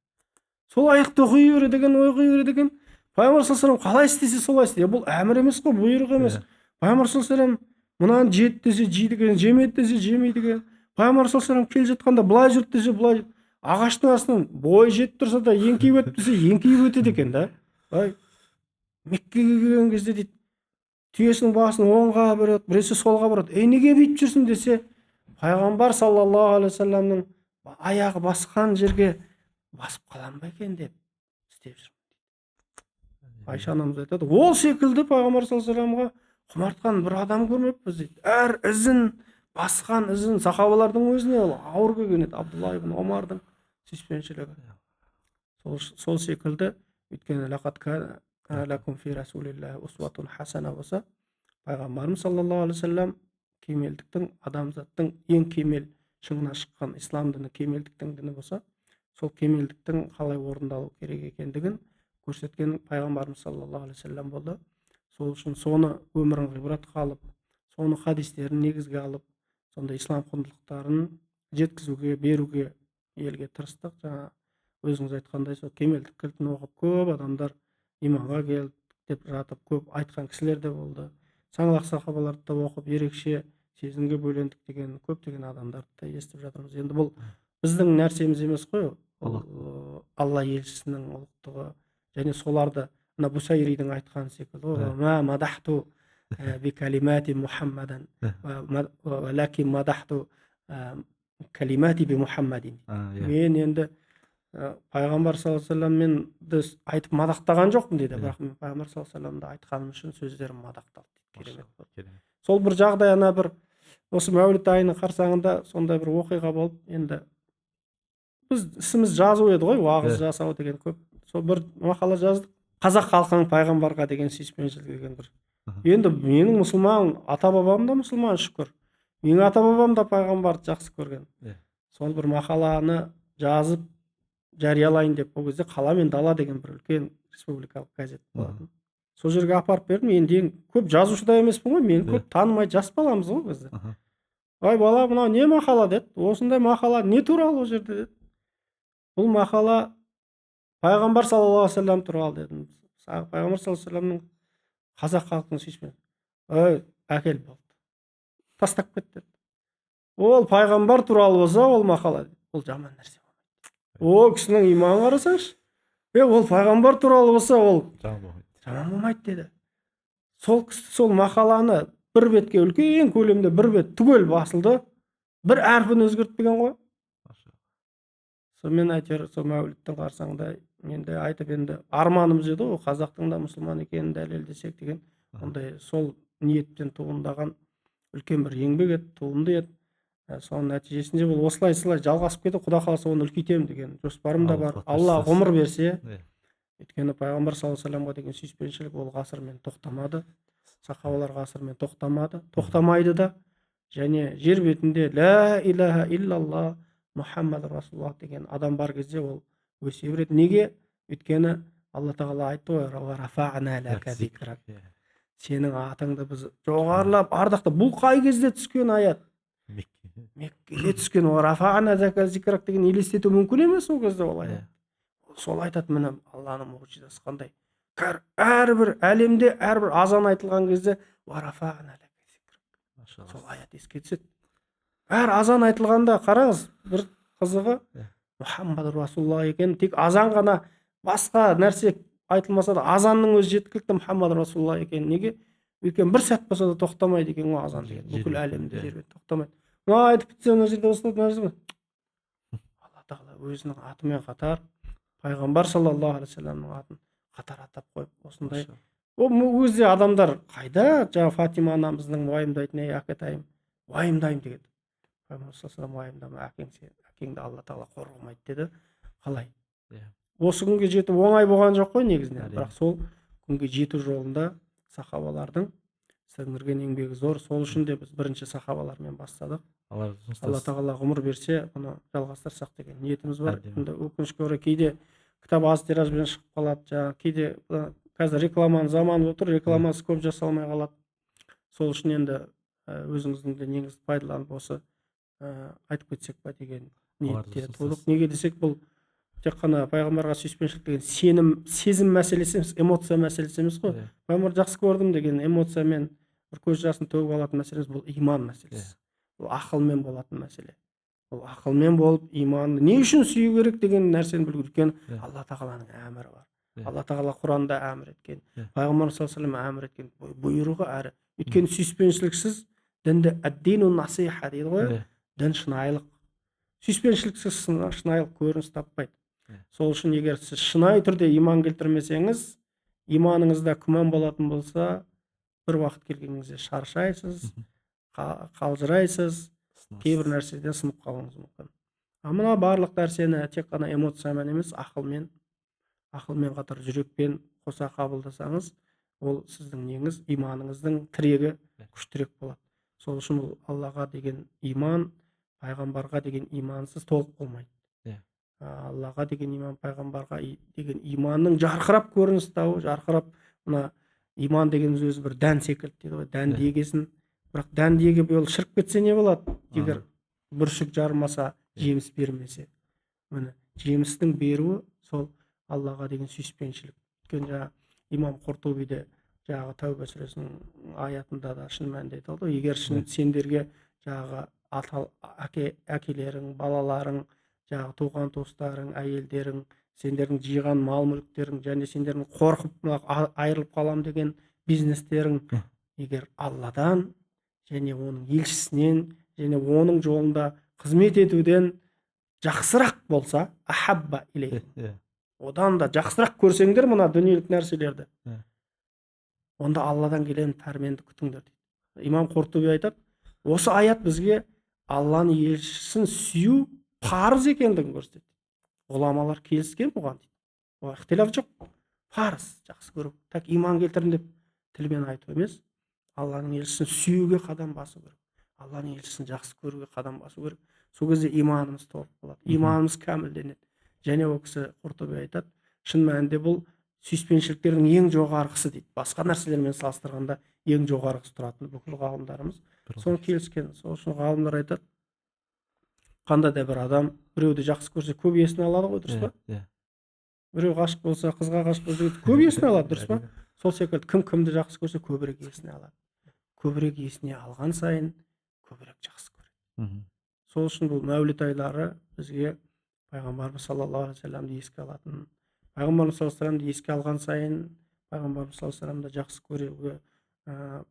Сол аятты оқи береді екен, оқи береді екен. Пайғамбар саллаллаху алейхи вассалам қалай істесе солай істейді. Бұл әмір емес қой, бұйрық емес. Пайғамбар саллаллаху алейхи вассалам мынаны жейді десе жейді екен, жемейді десе жемейді екен. Пайғамбар саллаллаху алейхи вассалам келе жатқанда былай жүрді десе былай жүрді. Ағаштың астынан бойы жетіп тұрса да еңкейіп өтіп десе еңкейіп өтеді екен да. Меккеге келген кезде дейді, түйесінің басын оңға бұрады, біресе солға бұрады. Неге бүйтіп жүрсің десе, пайғамбар саллаллаху алейхи вассаламның аяғы басқан жерге басып қалам ба екен деп істеп жүрмін дейді. Айша анамыз айтады, ол секілді пайғамбар саллаллаху алейхи вассаламға құмартқан бір адам көрмеппіз дейді. Әр ізін басқан ізін сахабалардың өзіне ол ауыр келген еді. Абдулла ибн Омардың сүйіспеншілігі. Сол секілді, өйткені лақад кана лакум фи расулиллахи усватун хасана болса, пайғамбарымыз саллаллаху алейхи вассалам кемелдіктің, адамзаттың ең кемел шыңына шыққан ислам діні кемелдіктің діні болса, сол кемелдіктің қалай орындалу керек екендігін көрсеткен пайғамбарымыз саллаллаху алейхи вассалам болды. Сол үшін соны өмірін ғибратқа алып, соны хадистерін негізге алып, сонда ислам құндылықтарын жеткізуге, беруге елге тырыстық. Жаңа өзіңіз айтқандай, сол кемелдік кілтін оқып көп адамдар иманға келді деп жатып көп айтқан кісілер де болды. Саңлақ сахабаларды да оқып ерекше сезімге бөлендік деген көптеген адамдарды да естіп жатырмыз. Енді бұл біздің нәрсеміз емес қой, Алла елшісінің ұлықтығы. Және соларды мына Бусайридің айтқан секілді, ма мадахту би калимати Мухаммадан лакин мадахту калимати би Мухаммадин. Мен енді пайғамбар саллаллаху алейхи вассаламменді айтып мадақтаған жоқпын дейді, бірақ мен пайғамбар саллаллаху алейхи вассаламды айтқаным үшін сөздерім мадақталды дейді. Керемет. Сол бір жағдай, ана бір осы Мәуліт айының қарсаңында сондай бір оқиға болып, енді біз ісіміз жазу еді ғой, уағыз жасау деген көп. Сол бір мақала жаздық. Қазақ халқының пайғамбарға деген сүйіспеншілігі деген бір. Енді менің мұсылман, ата-бабам да мұсылман, шүкір. Менің ата-бабам да пайғамбарды жақсы көрген. Сол бір мақаланы жазып жариялайын деп, ол кезде Қала мен дала деген бір үлкен республикалық газет болатын. Сол жерге апарып бердім. Енді көп жазушы да емеспін ғой, мен көп танымайды, жас баламыз ғой бізде. Ай бала, мынау не мақала деді. Осындай мақала не туралы ол жерде деді. Бұл мақала пайғамбар саллаллаху алейхи вассалам туралы дедім. Пайғамбар саллаллаху алейхи вассаламның қазақ халқының сүйіспеншілігі. Әкел болды. Тастап кет деді. Ол пайғамбар туралы болса, ол мақала деді. Ол жаман нәрсе болмайды. Ол кісінің иманын қарасаңшы. Ол пайғамбар туралы болса, ол жаман болмайды деді. Сол мақаланы бір бетке, үлкен көлемде бір бет түгел басылды. Бір әрпін өзгертпеген ғой. Сонымен әйтеуір сол Мәуліттің қарсаңында мен де айтып, енді арманымыз еді ғой, қазақтың да мұсылман екенін дәлелдесек деген, ондай сол ниеттен туындаған үлкен бір еңбек еді, туынды еді. Соның нәтижесінде бұл осылай жалғасып кетіп, Құда қаласа оны үлкейтемін деген жоспарым да бар. Алла ғұмыр берсе. Өйткені пайғамбар саллаллаху алейхи вассаламға деген сүйіспеншілік ол ғасырмен тоқтамады. Сахабалар ғасырмен тоқтамады, тоқтамайды да. Және жер бетінде ла илаха иллалла Мұхаммад Расулуллах деген адам бар кезде ол өсе береді. Неге? Өйткені Алла тағала айтты ғой, рафағна лака зикрак. Сенің атыңды біз жоғарылап ардақтап. Бұл қай кезде түскен аят? Меккеде түскен. Рафағна лака зикрак деген елестету мүмкін емес ол кезде ол аят. Сол айтады, міне Алланың мұғжизасы қандай. Әрбір әлемде әрбір азан айтылған кезде рафағна лака зикрак. сол аят еске түседі. Әр азан айтылғанда қараңыз, бір қызығы Мұхаммад Расулалла екен, тек азан ғана, басқа нәрсе айтылмаса да азанның өзі жеткілікті Мұхаммад Расулалла екен. Неге? Өйткені бір сәт болса да тоқтамайды екен ғой азан деген. Бүкіл әлемде жер беті тоқтамайды. Мына айтып бітсе мына жерде осылай мына жерде алла тағала өзінің атымен қатар пайғамбар саллаллаху алейхи вассаламның атын қатар атап қойып осындай. Ол өзде адамдар қайда жаңа Фатима анамыздың уайымдайтын, ей әкетайым уайымдаймын деген. Пайғамбар саллаллаху алейхи вассалам, уайымдама, әкеңді алла тағала қорғамайды деді. Қалай? Осы күнге жету оңай болған жоқ қой негізінен, бірақ сол күнге жету жолында сахабалардың сіңірген еңбегі зор. Сол үшін де біз бірінші сахабалармен бастадық. Алла тағала ғұмыр берсе, бұны жалғастырсақ деген ниетіміз бар. Енді өкінішке орай кейде кітап аз тиражбен шығып қалады, жаңағы кейде қазір рекламаның заманы отыр, рекламасы көп жасалмай қалады. Сол үшін енді өзіңіздің де неңізді пайдаланып осы айтып кетсек па деген ниетте болдық. Неге десек, бұл тек қана пайғамбарға сүйіспеншілік деген сенім, сезім мәселесі емес, эмоция мәселесі емес қой. Пайғамбарды жақсы көрдім деген эмоциямен бір көз жасын төгіп алатын мәселе, бұл иман мәселесі. Бұл ақылмен болатын мәселе. Бұл ақылмен болып иманды не үшін сүю керек деген нәрсені білу керек. Алла тағаланың әмірі бар. Алла тағала Құранда әмір еткен, пайғамбар саллаллаху алейхи вассалам әмір еткен бұйрығы әрі. Өйткені сүйіспеншіліксіз дінді әд-дину насиха дейді ғой. Дін шынайылық. Сүйіспеншіліксіз шынайылық көрініс таппайды. Сол үшін егер сіз шынайы түрде иман келтірмесеңіз, иманыңызда күмән болатын болса, бір уақыт келгеніңізде шаршайсыз, қалжырайсыз, кейбір нәрседен сынып қалуыңыз мүмкін. Мына барлық нәрсені тек қана эмоциямен емес, ақылмен қатар жүрекпен қоса қабылдасаңыз, ол сіздің неңіз, иманыңыздың тірегі күштірек болады. Сол үшін Аллаға деген иман, пайғамбарға деген имансыз толық болмайды. Аллаға деген иман, пайғамбарға деген иманның жарқырап көрініс тауы, жарқырап, мына иман деген өзі бір дән секілді дейді ғой, дән дегесін, бірақ дән деге ол шіріп кетсе не болады? Егер бүршік жармаса, жеміс бермесе. Міне, жемістің беруі сол Аллаға деген сүйіспеншілік. Өйткені жаңа имам Құртубиде жаңағы Тәуба сүресінің аятында да шын мәнінде айтылды. Егер сендерге жаңағы әкелерің, балаларың, жаңағы туған туыстарың, әйелдерің, сендердің жиған мал мүліктерің және сендердің қорқып айырылып қалам деген бизнестерің егер Алладан және оның елшісінен және оның жолында қызмет етуден жақсырақ болса, ахабба илей, одан да жақсырақ көрсеңдер мына дүниелік нәрселерді, онда Алладан келген пәрменді күтіңдер дейді. Имам Құртуби айтады, осы аят бізге Алланың елшісін сүю парыз екендігін көрсетеді. Ғұламалар келіскен бұған дейді. Оған ixtilaf жоқ. Парыз, жақсы көру. Тек иман келтірдім деп тілмен айту емес, Алланың елшісін сүюге қадам басу керек. Алланың елшісін жақсы көруге қадам басу керек. Сол кезде иманымыз толық болады. Иманымыз кәмілденеді. Және ол кісі Құртуби айтады, шын мәнінде бұл сүйіспеншіліктердің ең жоғарғысы дейді. Басқа нәрселермен салыстырғанда ең жоғарғысы тұратын бүкіл ғалымдарымыз соны келіскен. Сол үшін ғалымдар айтады, қандай да бір адам біреуді жақсы көрсе көп есіне алады ғой, дұрыс па? Біреу ғашық болса, қызға ғашық болса көп есіне алады, дұрыс па? Сол секілді кім кімді жақсы көрсе көбірек есіне алады. Көбірек есіне алған сайын көбірек жақсы көреді. Сол үшін бұл мәуліт айлары бізге пайғамбарымыз саллаллаху алейхи вассаламды еске алатын, пайғамбарымыз саллаллаху алейхи вассаламды еске алған сайын пайғамбарымыз саллаллаху алейхи вассаламды жақсы көруге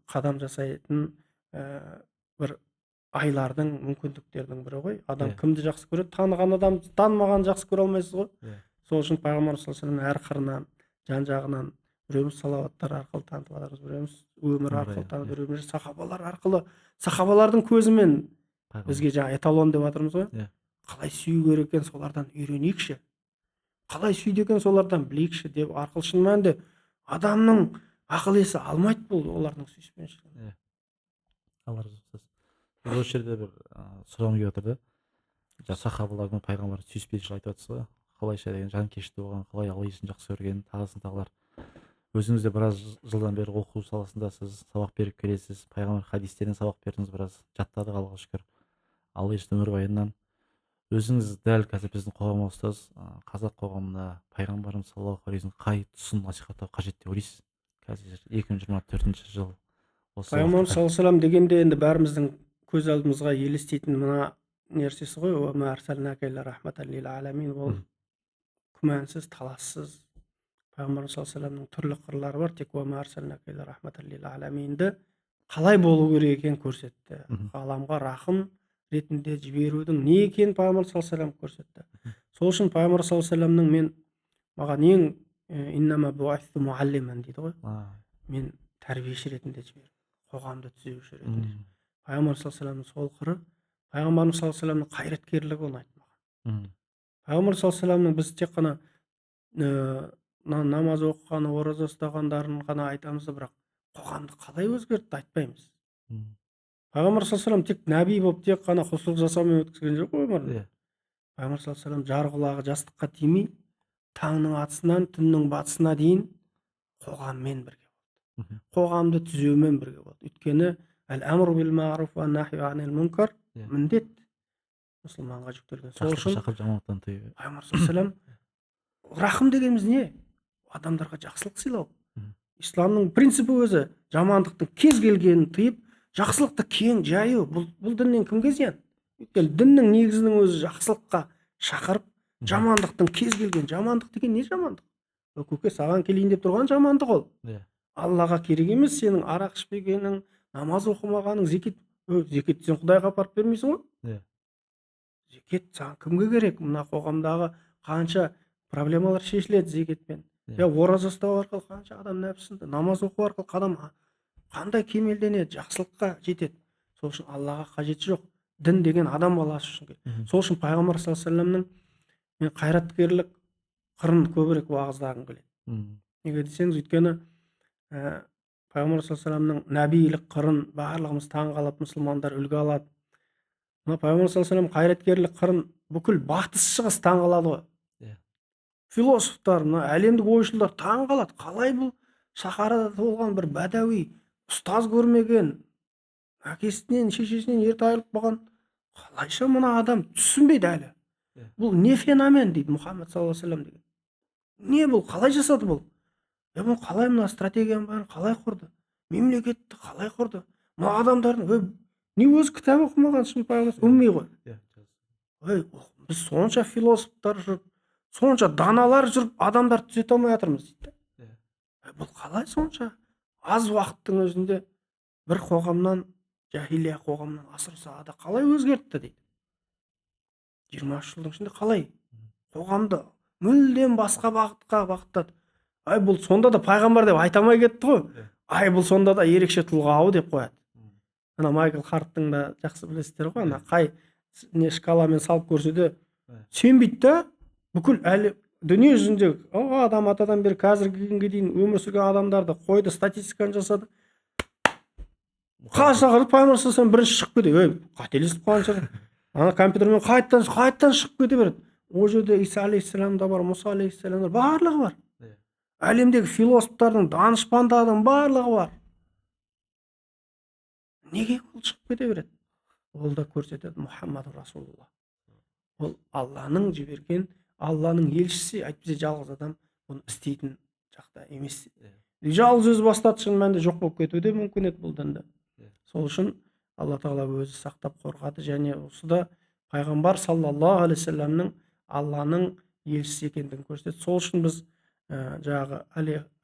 қадам жасайтын бір айлардың, мүмкіндіктердің бірі ғой. Адам кімді жақсы көреді? Таныған адам, танымаған жақсы көре алмайсыз ғой. Сол үшін пайғамбарымыз саллаллаху алейхи вассаламның әр қырынан, жан-жағынан біреуміз салауаттар арқылы танытып жатырмыз, біреуміз өмір арқылы танытып, біреуміз сахабалар арқылы, сахабалардың көзімен бізге жаңа эталон деп жатырмыз ғой. Қалай сүю керек екен, солардан үйренейікші. Қалай сүйді екен, солардан білейікші деп арқылы шын мәнінде адамның ақыл есі алмайды бұл олардың сүйіспеншілігін. Алла разы болсын. Осы жерде бір сұрағым келіп отыр да, сахабалардың пайғамбар сүйіспеншілік айтып жатсыз ғой, қалайша деген жанкешті болған, қалай Алла иесін жақсы көрген, тағысын тағылар. Өзіңіз де біраз жылдан бері оқу саласында сіз сабақ беріп келесіз, пайғамбар хадистерінен сабақ бердіңіз, біраз жаттадық, Аллаға шүкір. Алла иесінің өмірбаянынан өзіңіз дәл қазір біздің қоғамға ұстаз, қазақ қоғамына пайғамбарымыз саллаллаху алейхи вассалам қай тұсын насихаттау қажет деп ойлайсыз? Қазір 2024 жыл осы пайғамбарымыз уақытта. саллаллаху алейхи вассалам дегенде енді бәріміздің көз алдымызға елестейтін мына нәрсесі ғой, уәма арсалнака илля рахматан лил аламин. Ол Мгм. күмәнсіз, талассыз пайғамбарымыз саллаллаху алейхи вассаламның түрлі қырлары бар. Тек уәма арсалнака илля рахматан лил аламинді қалай болу керек екенін көрсетті. Мгм. Ғаламға рахым ретінде жіберудің не екенін пайғамбар саллаллаху алейхи вассалам көрсетті. Мгм. Сол үшін пайғамбар саллаллаху алейхи вассаламның маған ең иннама буъисту муаллиман дейді ғой. Мен тәрбиеші ретінде жібердім, қоғамды түзеуші ретінде. Мгм. Пайғамбар саллаллаху алейхи вассаламның сол қыры, пайғамбарымыз саллаллаху алейхи вассаламның қайраткерлігі ұнайды маған. Мгм. Пайғамбар саллаллаху алейхи вассаламның біз тек қана намаз оқығаны, ораза ұстағандарын ғана айтамыз да, бірақ қоғамды қалай өзгертті айтпаймыз. Мгм. Пайғамбар саллаллаху алейхи вассалам тек нәби болып тек қана құлшылық жасаумен өткізген жоқ қой өмірін. Иә. Пайғамбар саллаллаху алейхи вассалам жар құлағы жастыққа тимей, таңның атысынан түннің батысына дейін қоғаммен бірге болды. Мгм. Қоғамды түзеумен бірге болды. Өйткені әл-әмру бил маъруф ва нахйу анил мункар Иә. міндет мұсылманға жүктелген. Сол Жақсылыққа үшін шақырып жамандықтан тыю. пайғамбар саллаллаху алейхи вассалам рахым дегеніміз не? Адамдарға жақсылық сыйлау. Мгм. Исламның принципі өзі жамандықтың кез келгенін тыйып, жақсылықты кең жаю. Бұл діннен кімге зиян? Өйткені діннің негізінің өзі жақсылыққа шақырып, Мгм. жамандықтың кез келген. Жамандық деген не жамандық? Көке саған келейін деп тұрған жамандық ол. Иә. Аллаға керек емес сенің арақ ішпегенің, намаз оқымағаның, зекет сен Құдайға апарып бермейсің ғой. Иә. Зекет саған кімге керек? Мына қоғамдағы қанша проблемалар шешіледі зекетпен. Иә. Ораза ұстау арқылы қанша адам нәпсісінде, намаз оқу арқылы адам қандай кемелденеді, жақсылыққа жетеді. Сол үшін Аллаға қажеті жоқ. Дін деген адам баласы үшін керек. Мгм. Сол үшін пайғамбар саллаллаху алейхи вассаламның мен қайраткерлік қырын көбірек уағыздағым келеді. Мгм. Неге десеңіз, өйткені пайғамбар саллаллаху алейхи вассаламның нәбилік қырын барлығымыз таң қалып, мұсылмандар үлгі алады. Мына пайғамбар саллаллаху алейхи вассалам қайраткерлік қырын бүкіл батыс шығыс таң қалады ғой. Иә. Философтар, мына әлемдік ойшылдар таң қалады. Қалай бұл сахарада толған бір бәдәуи, ұстаз көрмеген, әкесінен, шешесінен ерте айырылып қалған, қалайша мына адам түсінбейді әлі. Иә. Бұл не феномен дейді Мұхаммед саллаллаху алейхи вассалам деген. Не бұл? Қалай жасады бұл? Бұл қалай мына стратегияның бәрін қалай құрды? Мемлекетті қалай құрды? Мына адамдардың не өзі кітап оқымаған шын пайғамбар умми ғой. Иә. Біз сонша философтар жүріп, сонша даналар жүріп, адамдар түзете алмай жатырмыз дейді. Иә. Бұл қалай сонша аз уақыттың өзінде бір қоғамнан, жахилия қоғамынан асыр сағада қалай өзгертті дейді. 23 жылдың ішінде қалай қоғамды мүлдем басқа бағытқа бағыттады. Бұл сонда да пайғамбар деп айта алмай кетті ғой. Иә. Бұл сонда да ерекше тұлға деп қояды. Мгм. Ана Майкл Харттың да жақсы білесіздер ғой, ана қай не шкаламен салып көрсе де Иә. сенбейді да, бүкіл әлі дүние жүзінде адам атадан бері қазіргі күнге дейін өмір сүрген адамдарды қойды, статистиканы жасады. Қашағыр пайғамбар саллаллаху алейхи вассалам бірінші шығып кете, қателесіп қалған шығар. Ана компьютермен қайтадан шығып кете береді. Ол жерде Иса алейхиссалам да бар, Мұса алейхиссалам да бар, барлығы бар. Иә. Әлемдегі философтардың, данышпандардың барлығы бар. Неге ол шығып кете береді? Ол да көрсетеді Мұхаммад Расулулла. Ол Алланың жіберген, Алланың елшісі, әйтпесе жалғыз адам бұны істейтін жақта емес. Жалғыз өзі бастады, шын мәнінде жоқ болып кетуі де мүмкін еді бұл дінді. Сол үшін Алла тағала өзі сақтап қорғады, және осыда пайғамбар саллаллаху алейхи вассаламның Алланың елшісі екендігін көрсетеді. Сол үшін біз жаңағы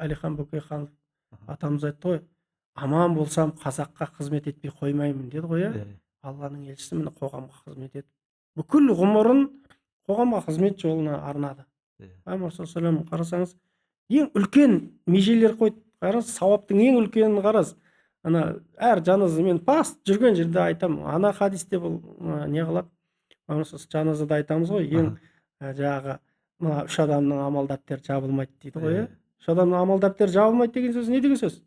Әлихан Бөкейханов атамыз айтты ғой, аман болсам қазаққа қызмет етпей қоймаймын деді ғой. Алланың елшісі міне қоғамға қызмет етіп, бүкіл ғұмырын қоғамға қызмет жолына арнады. Пайғамбар саллаллаху алейхи вассалам қарасаңыз, ең үлкен межелер қойды. Қараңыз, сауаптың ең үлкенін қараңыз. Ана әр жаназа, мен паст жүрген жерде айтамын. Ана хадисте бұл не қылады? Жаназада айтамыз ғой, ең жаңағы мына 3 адамның амал дәптері жабылмайды дейді ғой. 3 адамның амал дәптері жабылмайды деген сөз не деген сөз?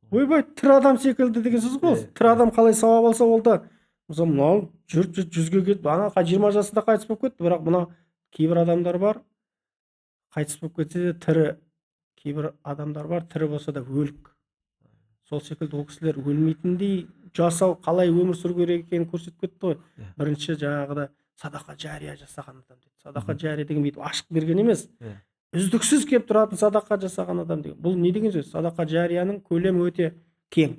Ойбай, тірі адам секілді деген сөз ғой. Тірі адам қалай сауап алса, ол да мысалы мынау жүзге кетіп, ана 20 жасында қайтыс болып кетті, бірақ мына кейбір адамдар бар, қайтыс болып кетсе де тірі, кейбір адамдар бар, тірі болса да өлік. Сол секілді ол кісілер өлмейтіндей жасау, қалай өмір сүру керек екенін көрсетіп кетті ғой. Бірінші жаңағыда садақа жария жасаған адам дейді. Садақа жария деген бүйтіп ашық берген емес, үздіксіз келіп тұратын садақа жасаған адам деген. Бұл не деген сөз? Садақа жарияның көлемі өте кең.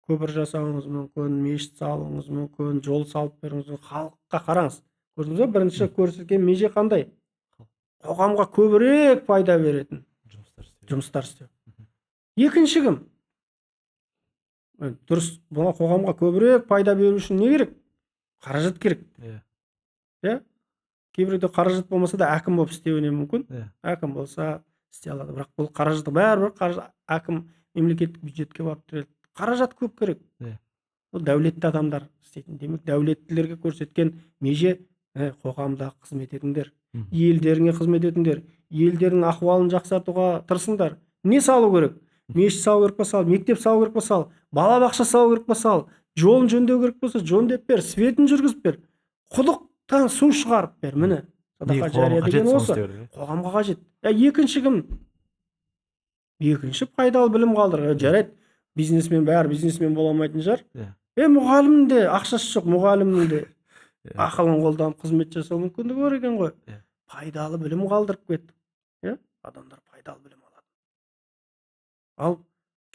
көпір жасауыңыз мүмкін, мешіт салуыңыз мүмкін, жол салып беруіңіз мүмкін. Халыққа қараңыз. Көрдіңіз бе? Бірінші көрсеткен меже қандай? Қоғамға көбірек пайда беретін жұмыстар істеу. жұмыстар істеу. Екінші кім? Дұрыс, бұна қоғамға көбірек пайда беру үшін не керек? Қаражат керек. Иә? Кейбіреуде қаражат болмаса да әкім болып істеуіне мүмкін. Әкім болса істей алады. Бірақ бұл қаражатты бәрібір әкім мемлекеттік бюджетке барып тіреледі. Қаражат көп керек. Бұл дәулетті адамдар істейтін. Демек, дәулеттілерге көрсеткен меже қоғамда қызмет етіңдер. Елдеріңе қызмет етіңдер. Елдердің ахуалын жақсартуға тырысыңдар. Не салу керек? Мешіт салу керек па сал, мектеп салу керек па сал, балабақша салу керек па сал, жолын жөндеу керек болса жөндеп бер, светін жүргізіп бер, құдықтан су шығарып бер. Міне, садақа жария деген осы. Қоғамға қажет. Екінші кім? Екінші пайдалы білім қалдыр. Жарайды, бизнесмен бәрі бизнесмен бола алмайтын шығар. Мұғалімнің де ақшасы жоқ, мұғалімнің де ақылын қолданып қызмет жасау мүмкіндігі бар екен ғой. Пайдалы білім қалдырып кеттік. Адамдар пайдалы білім алады. Ал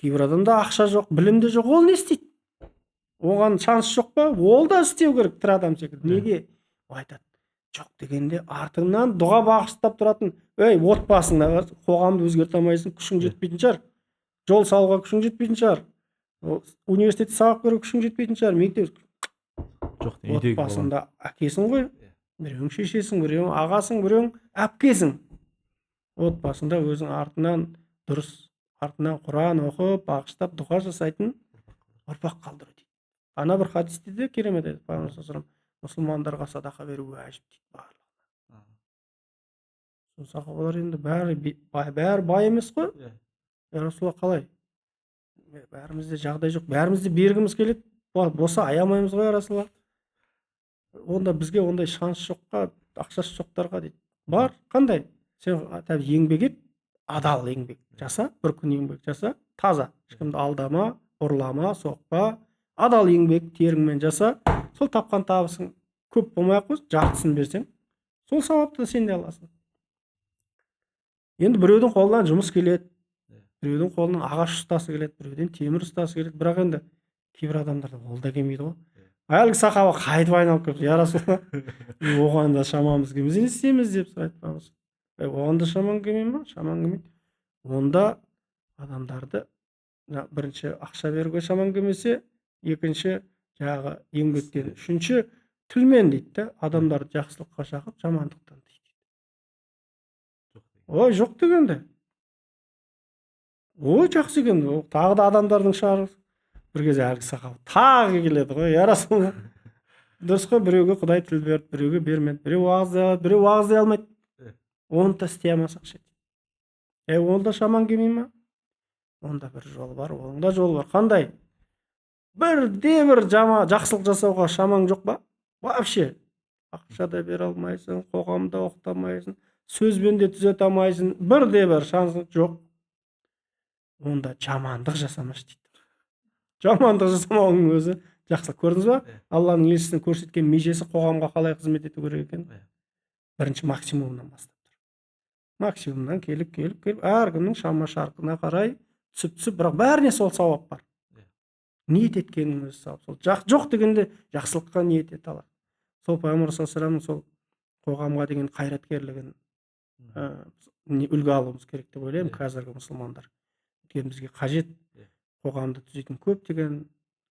кейбір адамда ақша жоқ, білім де жоқ, ол не істейді? Оған шанс жоқ па? Ол да істеу керек, тірі адам секілді. Неге? Айтады, жоқ дегенде артыңнан дұға бағыштап тұратын, отбасыңда қоғамды өзгерте алмайсың, күшің жетпейтін шығар. Жол салуға күшің жетпейтін шығар. Университетте сабақ беруге күшің жетпейтін шығар. Мектеп отбасында әкесің ғой, біреуің шешесің, біреуің ағасың, біреуің әпкесің. Отбасында өзің артынан дұрыс, артынан Құран оқып, бағыштап, дұға жасайтын ұрпақ қалдыру дейді. Ана бір хадисте де керемет еді. Пайғамбар саллаллаху алейхи вассалам мұсылмандарға садақа беру уәжіп дейді барлығына. Сахабалар енді бәрі бай емес қой. Я Расулалла, қалай? Бәрімізде жағдай жоқ, бәрімізде бергіміз келеді. Болса аямаймыз ғой, я Расулалла. Онда бізге ондай шанс жоққа, ақшасы жоқтарға дейді. Бар, қандай? Сен еңбек ет, адал еңбек жаса, бір күн еңбек жаса, таза, ешкімді алдама, ұрлама, соқпа, адал еңбек теріңмен жаса, сол тапқан табысың көп болмай-ақ қойсын, жартысын берсең, сол сауапты сен де аласың. Енді біреудің қолынан жұмыс келеді, біреудің қолынан ағаш ұстасы келеді, біреуден темір ұстасы келеді, бірақ енді кейбір адамдарда ол да келмейді ғой. Әлгі сахаба қайтып айналып келіп, я Расулалла, оған да шамамыз келмесе не істейміз деп сұрайды. Оған да шамаң келмей ма? Шамаң келмейді. Онда адамдарды бірінші ақша беруге шамаң келмесе, екінші жаңағы еңбектен, үшінші тілмен дейді, адамдарды жақсылыққа шақырып, жамандықтан дейді. Ой, жоқ дегенде. Ой, жақсы екен. Тағы да адамдардың шығарып. Бір кезде әлгі сахаба тағы келеді ғой, я Расулалла. Дұрыс қой, біреуге Құдай тіл берді, біреуге бермеді, біреу уағыздай алады, біреу уағыздай алмайды. Оны да істей алмасақ ше. Онда шамаң келмей ма? Онда бір жол бар, оның да жолы бар. Қандай? Бірде-бір жақсылық жасауға шамаң жоқ ба? Вообще. Ақша да бере алмайсың, қоғамда оқыта алмайсың, сөзбен де түзете алмайсың, бірде-бір шансың жоқ. Онда жамандық жасамашы дейді. Жамандық жасамауының өзі жақсылық. Көрдіңіз ба? Алланың елшісінің көрсеткен межесі қоғамға қалай қызмет ету керек екен? Бірінші максимумнан бастап тұр. Максимумнан келіп, әркімнің шама шарқына қарай түсіп, бірақ бәріне сол сауап бар. Ниет еткеннің өзі сауап. Сол жоқ дегенде жақсылыққа ниет ете алады. Сол Пайғамбар саллаллаху алейхи вассаламның сол қоғамға деген қайраткерлігін үлгі алуымыз керек деп ойлаймын, қазіргі мұсылмандар. Өйткені бізге қажет қоғамды түзейтін көптеген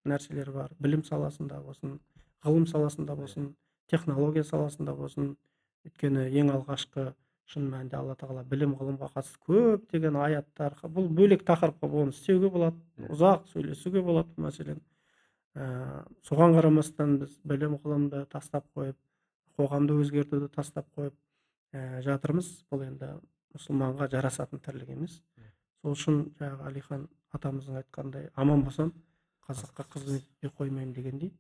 нәрселер бар. Білім саласында болсын, ғылым саласында болсын, технология саласында болсын. Өйткені ең алғашқы шын мәнінде Алла тағала білім ғылымға қатысты көптеген аяттар, бұл бөлек тақырыпқа оны істеуге болады, ұзақ сөйлесуге болады мәселен. Соған қарамастан біз білім ғылымды тастап қойып, қоғамды өзгертуді тастап қойып жатырмыз. Бұл енді мұсылманға жарасатын тірлік емес. Сол үшін жаңағы Әлихан атамыздың айтқандай, аман болсам қазаққа қызмет етпей қоймаймын дегендей.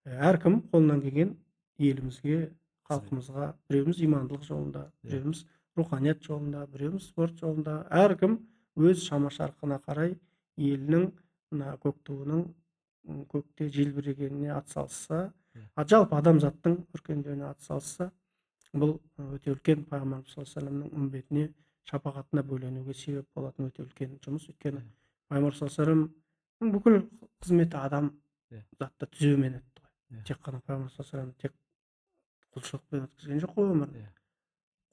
Әркім қолынан келген елімізге, халқымызға, біреуміз имандылық жолында, біреуміз руханият жолында, біреуміз спорт жолында, әркім өз шама шарқына қарай елінің көк туының көкте желбірегеніне атсалысса, жалпы адамзаттың өркендеуіне атсалысса, бұл өте үлкен Пайғамбар саллаллаху алейхи вассаламның үмбетіне, шапағатына бөленуге себеп болатын өте үлкен жұмыс. Өйткені Пайғамбар саллаллаху алейхи вассалам бүкіл қызметі адам Иә. затты түзеумен өтті ғой. Иә. Тек қана пайғамбар саллаллаху алейхи вассалам тек құлшылықпен өткізген жоқ қой өмірін. Иә.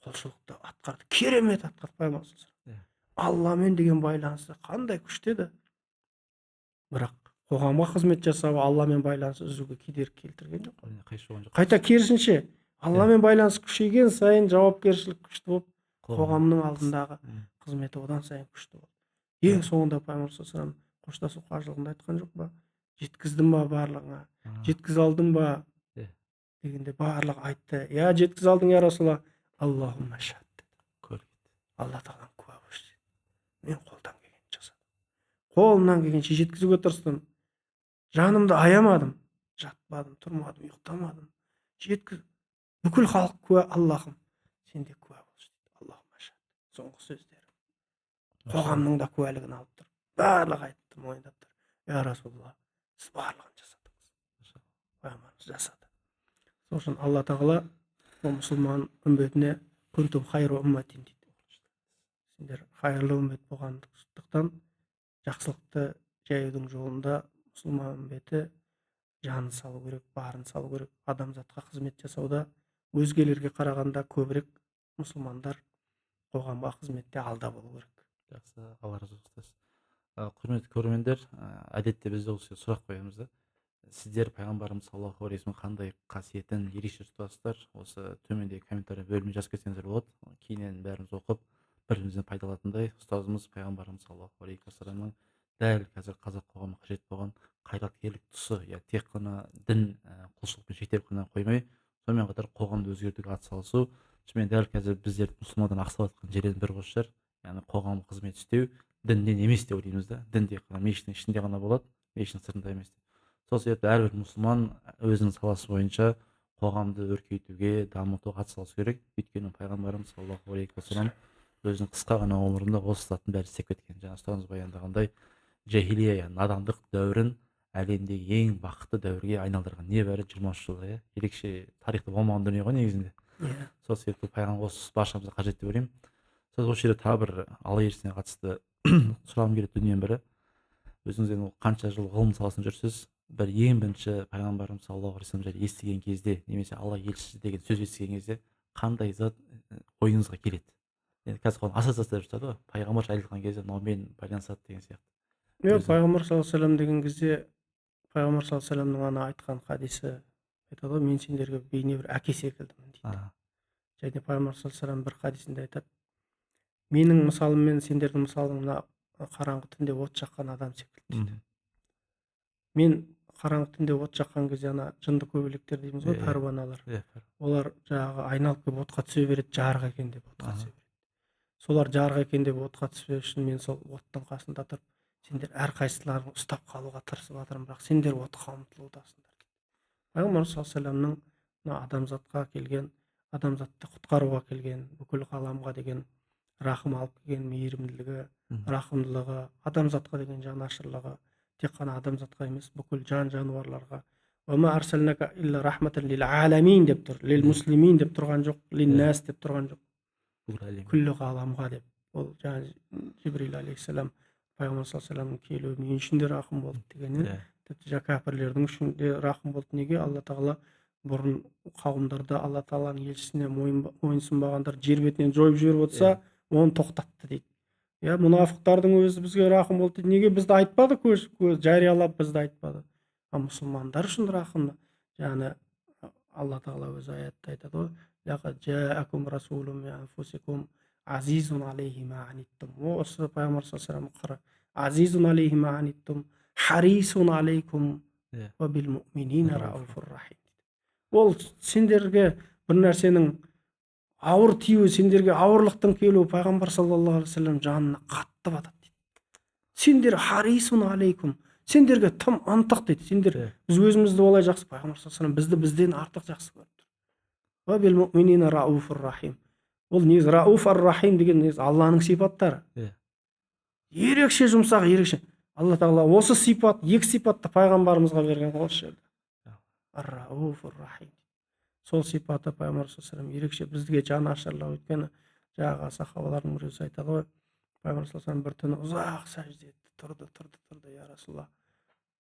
Құлшылықты атқарды, керемет атқарды пайғамбар саллаллаху алейхи вассалам. Иә. Алламен деген байланысы қандай күшті еді. Бірақ қоғамға қызмет жасап, Алламен байланыс үзуге кедергі келтірген жоқ қой. Қайшы болған жоқ. Қайта керісінше, Алламен байланыс күшейген сайын жауапкершілік күшті болып, қоғамның алдындағы қызметі одан сайын күшті болды. Ең соңында пайғамбар саллаллаху алейхи вассалам қоштасу қажылығында айтқан жоқ па? Жеткіздің ба барлығыңа? Жеткізе алдың ба? Дегенде барлығы айтты. Я жеткізе алдың я Расулалла. Аллахумма шахад деді. Алла тағалам куә болшы деді. Мен қолдан келгенше жасадым. Қолымнан келгенше жеткізуге тырыстым. Жанымды аямадым. Жатпадым, тұрмадым, ұйықтамадым. Жеткіз. Бүкіл халық куә, Аллахым, сен де куә болшы дейді. Аллахумма шахад. Соңғы сөздері. Қоғамның да куәлігін алып тұр. Барлығы айтты, мойындап тұр. Я Расулалла, сіз барлығын жасадыңыз. Пайғамбарымыз жасады. Сол үшін Алла тағала бұл мұсылман үмбетіне күнтум хайру умматин дейді. Сендер хайырлы үмбет болғандықтан жақсылықты жаюдың жолында мұсылман үмбеті жанын салу керек, барын салу керек. Адамзатқа қызмет жасауда өзгелерге қарағанда көбірек мұсылмандар қоғамға қызметте алда болу керек. Жақсы, Алла разы болсын. Құрметті көрермендер, әдетте біз осы сұрақ қоямыз да. Сіздер пайғамбарымыз саллаллаху алейхи вассалам қандай қасиетін ерекше тұтасыздар? Осы төмендегі комментарий бөліміне жазып кетсеңіздер болады. Кейіннен бәріміз оқып, бір-бірімізден пайдаланатындай ұстазымыз пайғамбарымыз саллаллаху алейхи вассаламның дәл қазір қазақ қоғамына қажет болған қайраткерлік тұсы, я тек қана дін құлшылықпен шектеліп қана қоймай, сонымен қатар қоғамды өзгертуге атсалысу. Шынымен дәл қазір біздер мұсылмандардан ақсап жатқан жердің бір осы шығар. Яғни қоғамға қызмет істеу діннен емес деп ойлаймыз да. Дін тек қана мешіттің ішінде ғана болады, мешіттің сыртында емес. Сол себепті әрбір мұсылман өзінің саласы бойынша қоғамды өркейтуге, дамытуға атсалысу керек. Өйткені пайғамбарымыз саллаллаху алейхи вассалам өзінің қысқа ғана ғұмырында осы заттың бәрін істеп кеткен. Жаңа ұстазымыз баяндағандай, жахилия, надандық дәуірін әлемдегі ең бақытты дәуірге айналдырған. Небәрі 23 жылда, ерекше тарихта болмаған дүние ғой негізінде. Сол себепті пайғамбар осы баршамызға қажет деп ойлаймын. Сол осы жерде тағы бір алла елшісіне қатысты сұрағым келетін дүниенің бірі. Өзіңіз енді қанша жыл ғылым саласында жүрсіз, бір ең бірінші пайғамбарымыз саллаллаху алейхи вассалам жайлы естіген кезде, немесе алла елшісі деген сөз естіген кезде қандай зат ойыңызға келеді? Енді қазір қоғам ассоциация жасады ғой, пайғамбар жайлы айтқан кезде мынаумен байланысады деген сияқты. Пайғамбар саллаллаху алейхи вассалам деген кезде пайғамбар саллаллаху алейхи вассаламның ана айтқан хадисі айтады ғой, мен сендерге бейне бір әке секілдімін дейді. Және пайғамбар саллаллаху алейхи вассалам бір хадисінде айтады, менің мысалым мен сендердің мысалыңа қараңғы түнде от жаққан адам секілді дейді. Мен қараңғы түнде от жаққан кезде ана жынды көбелектер дейміз ғой, пәруаналар. Олар жаңағы айналып келіп отқа түсе береді, жарық екен деп отқа түсе береді. Солар жарық екен деп отқа түспеу үшін мен сол оттың қасында тұрып, сендер әрқайсыларың ұстап қалуға тырысып жатырмын, бірақ сендер отқа ұмтылудасыңдар дейді. Пайғамбар саллаллаху алейхи вассаламның адамзатқа келген, адамзатты құтқаруға келген, бүкіл ғаламға деген рахым алып келген мейірімділігі, рахымдылығы, адамзатқа деген жанашырлығы, тек қана адамзатқа емес, бүкіл жан жануарларға. Уама арсалнака илля рахматан лил аламин деп тұр, лил муслимин деп тұрған жоқ, лин нас деп тұрған жоқ. Күллі ғаламға деп. Ол жаңа Жибрил алейхиссалам пайғамбар саллаллаху алейхи вассаламның келуі мен үшін де рахым болды деген. Тіпті кәпірлердің үшін де рахым болды. Неге? Алла тағала бұрын қауымдарда Алла тағаланың елшісіне мойынсұнбағандар жер бетінен жойып жіберіп отырса, оны тоқтатты дейді. Мұнафықтардың өзі бізге рахым болды дейді. Неге? Бізді айтпады, көз жариялап бізді айтпады. Мұсылмандар үшін рахым. Яғни Алла тағала өзі аятта айтады ғой, лақад жаакум расулун мин анфусикум азизун алейхи ма аниттум. Осы пайғамбар саллаллаху алейхи вассалам қара, азизун алейхи ма аниттум, харисун алейкум ва бил муъминина рауфур рахим. Ол сендерге бір нәрсенің ауыр тиюі, сендерге ауырлықтың келуі пайғамбар саллаллаху алейхи вассалам жанына қатты батады дейді. Сендер харисун алейкум, сендерге тым ынтық дейді. Сендер біз өзімізді олай жақсы, пайғамбар саллаллаху алейхи вассалам бізді бізден артық жақсы көріп тұр. Ва бил муъминина рауфур рахим. Ол негізі рауф ар-рахим деген негізі Алланың сипаттары. Ерекше жұмсақ, ерекше. Алла тағала осы сипат, екі сипатты пайғамбарымызға берген ғой осы жерде. Ар-рауф ар-рахим. Сол сипаты пайғамбар саллаллаху алейхи вассалам ерекше бізге жанашырлық. Өйткені жаңағы сахабалардың біреусі айтады ғой, пайғамбар саллаллаху алейхи вассалам бір түні ұзақ сәжде етті, тұрды, я Расулалла,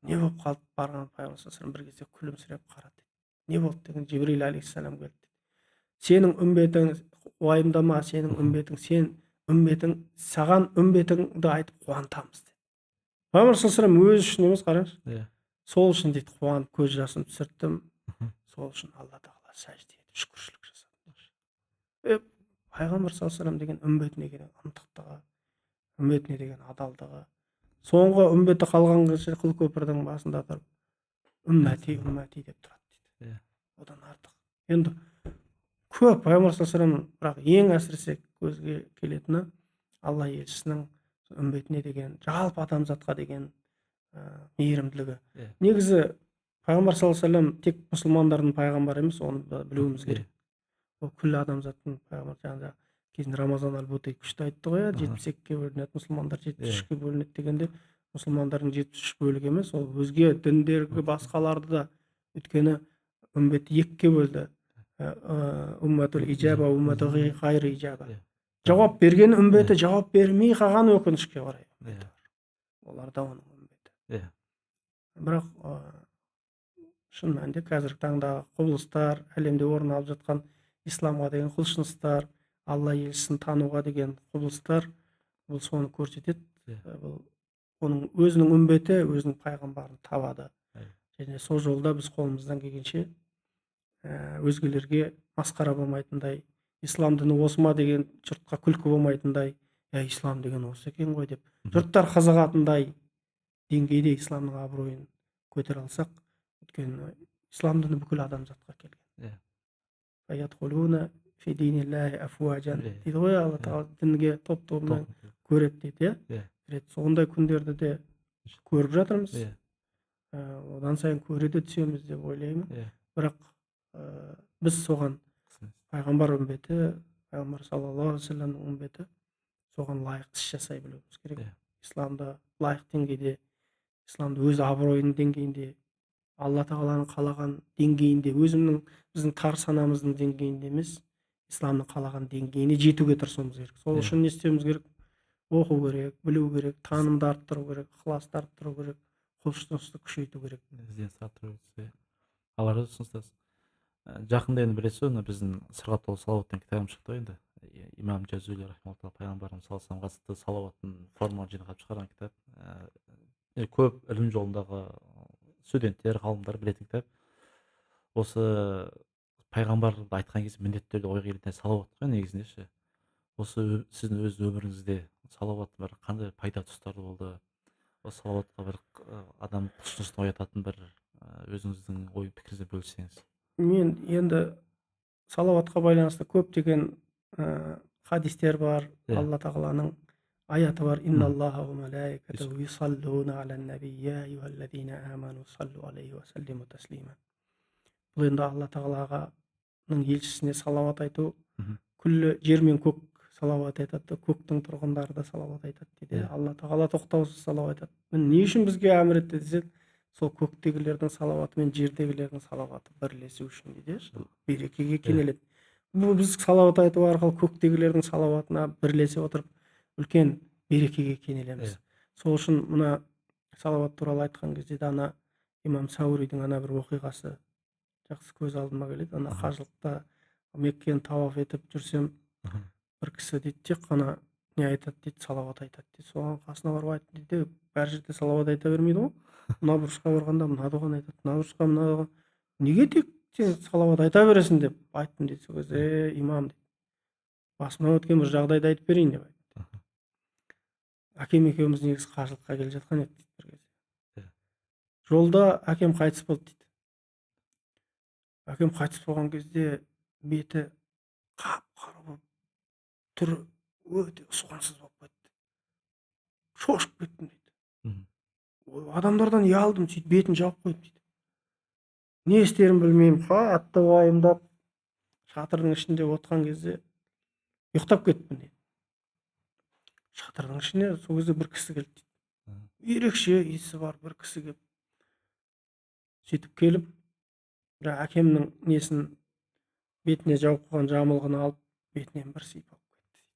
не болып қалды? Барған пайғамбар саллаллаху алейхи вассалам бір кезде күлімсіреп қарады. Не болды деген, Жибрил алейхиссалам келді. Сенің үмбетің уайымдама, сенің үмбетің, сен үмбетің, саған үмбетіңді айтып қуантамыз деді. Пайғамбар саллаллаху алейхи вассалам өзі үшін емес, қараңызшы, Иә. сол үшін дейді қуанып көз жасын түсірттім, сол үшін алла тағала сәжде етіп шүкіршілік жасадым. Пайғамбар саллаллаху алейхи вассалам деген үмбетіне деген ынтықтығы, үмбетіне деген адалдығы, соңғы үмбеті қалған кезде қыл көпірдің басында тұрып үммәти үммәти деп тұрады дейді. Иә. Одан артық енді көп. Пайғамбар саллаллаху алейхи вассалам, бірақ ең әсіресе көзге келетіні алла елшісінің үмбетіне деген, жалпы адамзатқа деген мейірімділігі. Иә. Негізі пайғамбар саллаллаху алейхи вассалам тек мұсылмандардың пайғамбары емес, оны білуіміз Иә. керек. Ол күллі адамзаттың пайғамбары. Жаңағы кезінде Рамазан аль-Бути күшті айтты ғой, 72-ге бөлінеді, мұсылмандар 73-ге бөлінеді дегенде, мұсылмандардың 73 бөлігі емес, ол өзге діндерге басқаларды да, өйткені үмбетті екіге бөлді. Умматул иджаба, умматул ғайры иджаба. Иә. Жауап берген үмбеті, жауап бермей қалған өкінішке қарай. Иә. Олар да оның үмбеті. Иә. Бірақ шын мәнінде қазіргі таңдағы құбылыстар, әлемде орын алып жатқан исламға деген құлшыныстар, алла елшісін тануға деген құбылыстар, бұл соны көрсетеді. Бұл оның өзінің үмбеті, өзінің пайғамбарын табады. Және сол жолда біз қолымыздан келгенше өзгелерге масқара болмайтындай, ислам діні осы ма деген жұртқа күлкі болмайтындай, ислам деген осы екен ғой деп жұрттар қызығатындай деңгейде исламның абыройын көтере алсақ, өйткені ислам діні бүкіл адамзатқа келген. Фаядхулуна фи диниллахи афуажан дейді ғой, алла тағала дінге топ-тобымен көреді дейді. Сондай күндерді де көріп жатырмыз. Одан сайын көре де түсеміз деп ойлаймын. Бірақ біз соған пайғамбар үмбеті, пайғамбар саллаллаху алейхи вассаламның үмбеті, соған лайық іс жасай білуіміз керек. Исламды лайық деңгейде, исламды өз абыройының деңгейінде, алла тағаланың қалаған деңгейінде, біздің тар санамыздың деңгейінде емес, исламның қалаған деңгейіне жетуге тырысуымыз керек. Сол үшін не істеуіміз керек? Оқу керек, білу керек, танымды арттыру керек, ықыласты арттыру керек, құлшынысты күшейту керек. Алла разы болсын ұстаз. Жақында енді білесіз ғой, біздің сырға толы салауат деген кітабымыз шықты ғой енді. Имам Жазули рахималлах пайғамбарымыз саллаллаху алейхи вассаламға қатысты салауаттың формулын жинақтап шығарған кітап. Көп ілім жолындағы студенттер, ғалымдар білетін кітап. Осы пайғамбар айтқан кезде міндетті түрде ойға келетін салауат қой негізінде ше. Осы сіздің өз өміріңізде салауаттың бір қандай пайда тұстары болды? Осы салауатқа бір адам құлшынысын оятатын бір өзіңіздің ой пікіріңізді бөліссеңіз. Мен енді салауатқа байланысты көптеген хадистер бар, алла тағаланың аяты бар. Инналлаха ва малаикатаху юсаллуна алан наби я айюхаллазина аману саллу алейхи ва саллиму таслима. Бұл енді алла тағаланың елшісіне салауат айту, күллі жер мен көк салауат айтады, көктің тұрғындары да салауат айтады дейді. Алла тағала тоқтаусыз салауат айтады. Не үшін бізге әмір етті десек, сол көктегілердің салауаты мен жердегілердің салауаты бірлесу үшін дейді, берекеге кенеледі. Біз салауат айту арқылы көктегілердің салауатына бірлесе отырып үлкен берекеге кенелеміз. Сол үшін мына салауат туралы айтқан кезде ана имам Сауридің ана бір оқиғасы жақсы көз алдыма келеді. Ана қажылықта Меккені тауаф етіп жүрсем, бір кісі дейді, тек қана не айтады дейді, салауат айтады дейді. Соған қасына барып айтты дейді, бәр жерде салауат айта бермейді ғой. Мына бұрышқа барғанда мына дұғаны айтады, мына бұрышқа мына дұғаны. Неге тек сен салауат айта бересің деп айттым дейді. Сол кезде имам дейді, басымнан өткен бір жағдайды айтып берейін деп айтты. Әкем екеуміз негізі қажылыққа келе жатқан едік дейді бір кезде. Жолда әкем қайтыс болды дейді. Әкем қайтыс болған кезде беті қап-қара болып, түрі өте ұсқынсыз болып кетті. Шошып кеттім дейді. Адамдардан ұялдым, сөйтіп бетін жауып қойып дейді. Не істерін білмеймін, қатты уайымдап шатырдың ішінде отқан кезде ұйықтап кеттім дейді. Шатырдың ішіне сол кезде бір кісі келді дейді. Ерекше иісі бар бір кісі келіп, сөйтіп келіп, әкемнің несін бетіне жауып қойған жамылғыны алып, бетінен бір сипап кетті дейді.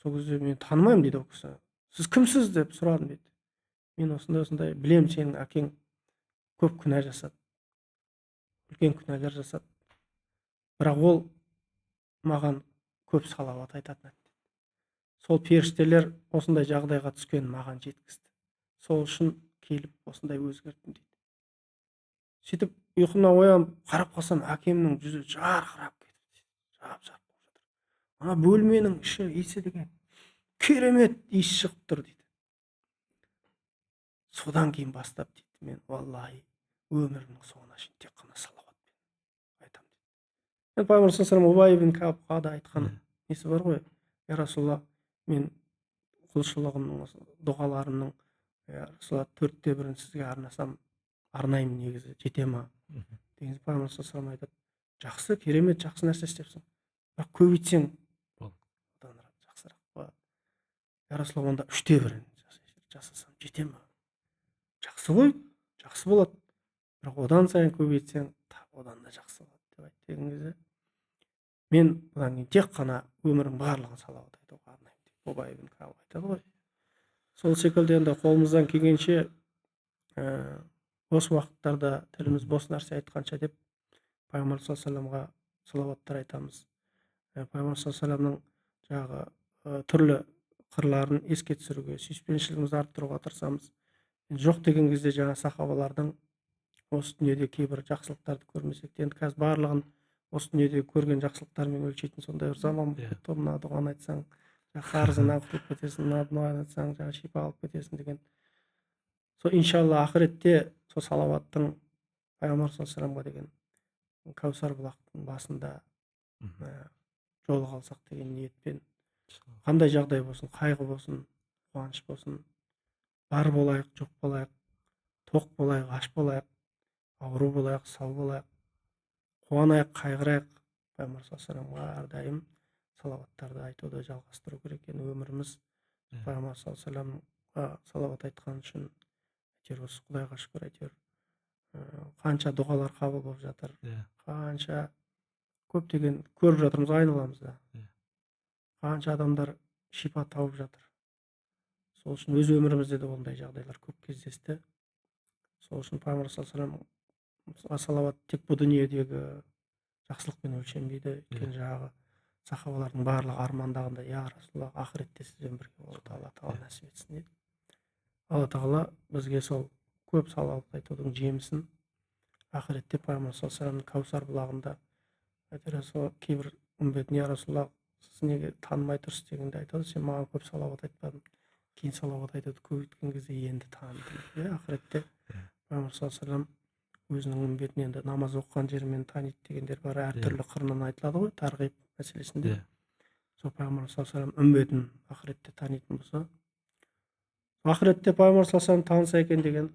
Сол кезде мен танымаймын дейді ол кісі. Сіз кімсіз деп сұрадым дейді. мен осындай білем, сенің әкең көп күнә жасады, үлкен күнәлар жасады, бірақ ол маған көп салауат айтатын еді. Сол періштелер осындай жағдайға түскенін маған жеткізді. Сол үшін келіп осындай өзгерттім дейді. Сөйтіп ұйқымнан оянып қарап қалсам, әкемнің жүзі жарқырап кетіпті. Жап-жарық болып жатыр. Ана бөлменің іші есігі керемет иіс шығып тұр дейді. Содан кейін бастап дейді, мен валлахи өмірімнің соңына шейін тек қана салауатпен айтамын дейді. Пайғамбар саллаллаху алейхи вассалам Убай ибн Каабқа да айтқан несі бар ғой, я Расулалла, мен құлшылығымның дұғаларымның Расулалла 1/4 сізге арнасам, арнаймын, негізі жете ма деген. Пайғамбар саллаллаху алейхи вассалам айтады, жақсы, керемет, жақсы нәрсе істепсің, бірақ көбейтсең одан жақсырақ болады. Я Расулалла, онда 3/1 жасасам жете ма? Жақсы ғой, жақсы болады, бірақ одан сайын көбейтсең одан да жақсы болады деп айтты. Деген кезде мен бұдан кейін тек қана өмірім барлығын салауат айтуға арнаймын деп Убай ибн Кааб айтады ғой. Сол секілді енді қолымыздан келгенше бос уақыттарда тіліміз бос нәрсе айтқанша деп пайғамбар саллаллаху алейхи вассаламға салауаттар айтамыз. Пайғамбар саллаллаху алейхи вассаламның жаңағы түрлі қырларын еске түсіруге, сүйіспеншілігімізді арттыруға тырысамыз. Жоқ деген кезде жаңа сахабалардың осы дүниеде кейбір жақсылықтарды көрмесек, енді қазір барлығын осы дүниедегі көрген жақсылықтармен өлшейтін сондай бір заман болып кетті. Мына дұғаны айтсаң қарызыңнан құтылып кетесің, мына дұғаны айтсаң жаңа шипа алып кетесің деген. Сол иншалла ақыретте сол салауаттың пайғамбар саллаллаху алейхи вассаламға деген Кәусар бұлақтың басында жолыға алсақ деген ниетпен, қандай жағдай болсын, қайғы болсын, қуаныш болсын, бар болайық, жоқ болайық, тоқ болайық, аш болайық, ауру болайық, сау болайық, қуанайық, қайғырайық, пайғамбар саллаллаху алейхи вассаламға әрдайым салауаттарды айтуды жалғастыру керек екен. Өміріміз пайғамбар саллаллаху алейхи вассаламға салауат айтқан үшін әйтеуір осы Құдайға шүкір, әйтеуір қанша дұғалар қабыл болып жатыр, қанша көптеген көріп жатырмыз айналамызда, қанша адамдар шипа тауып жатыр. Сол үшін өз өмірімізде де ондай жағдайлар көп кездесті. Сол үшін пайғамбар саллаллаху алейхи вассаламға салауат тек бұл дүниедегі жақсылықпен өлшенбейді. Өйткені жаңағы сахабалардың барлығы армандағанда, я Расулалла, ақыретте сізбен бірге болуды Алла тағала нәсіп етсін дейді. Алла тағала бізге сол көп салауат айтудың жемісін ақыретте пайғамбар саллаллаху алейхи вассаламның Кәусар бұлағында сол кейбір үмбетіне, я Расулалла, сіз неге танымай тұрсыз дегенде айтады, сен маған көп салауат айтпадың, кейін салауат айтуды көбейткен кезде енді таныдым. Ақыретте пайғамбар саллаллаху алейхи вассалам өзінің үмбетін енді намаз оқыған жерімен таниды дегендер бар, әртүрлі қырынан айтылады ғой тарғиб мәселесінде. Сол пайғамбар саллаллаху алейхи вассалам үмбетін ақыретте танитын болса, ақыретте пайғамбар саллаллаху алейхи вассалам таныса екен деген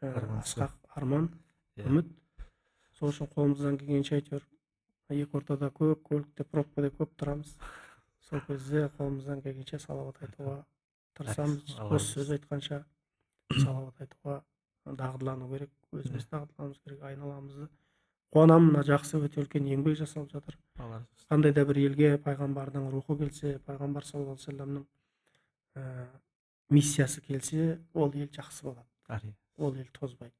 асқақ арман, үміт. Сол үшін қолымыздан келгенше әйтеуір екі ортада көп, көлікте пробкада көп тұрамыз. Сол кезде қолымыздан келгенше салауат айтуға тырысамыз. Бос сөз айтқанша салауат айтуға дағдылану керек, өзіміз дағдылануымыз керек, айналамызды. Қуанамын, мына жақсы, өте үлкен еңбек жасалып жатыр. Қандай да бір елге пайғамбардың рухы келсе, пайғамбар саллаллаху алейхи вассаламның миссиясы келсе, ол ел жақсы болады, ол ел тозбайды.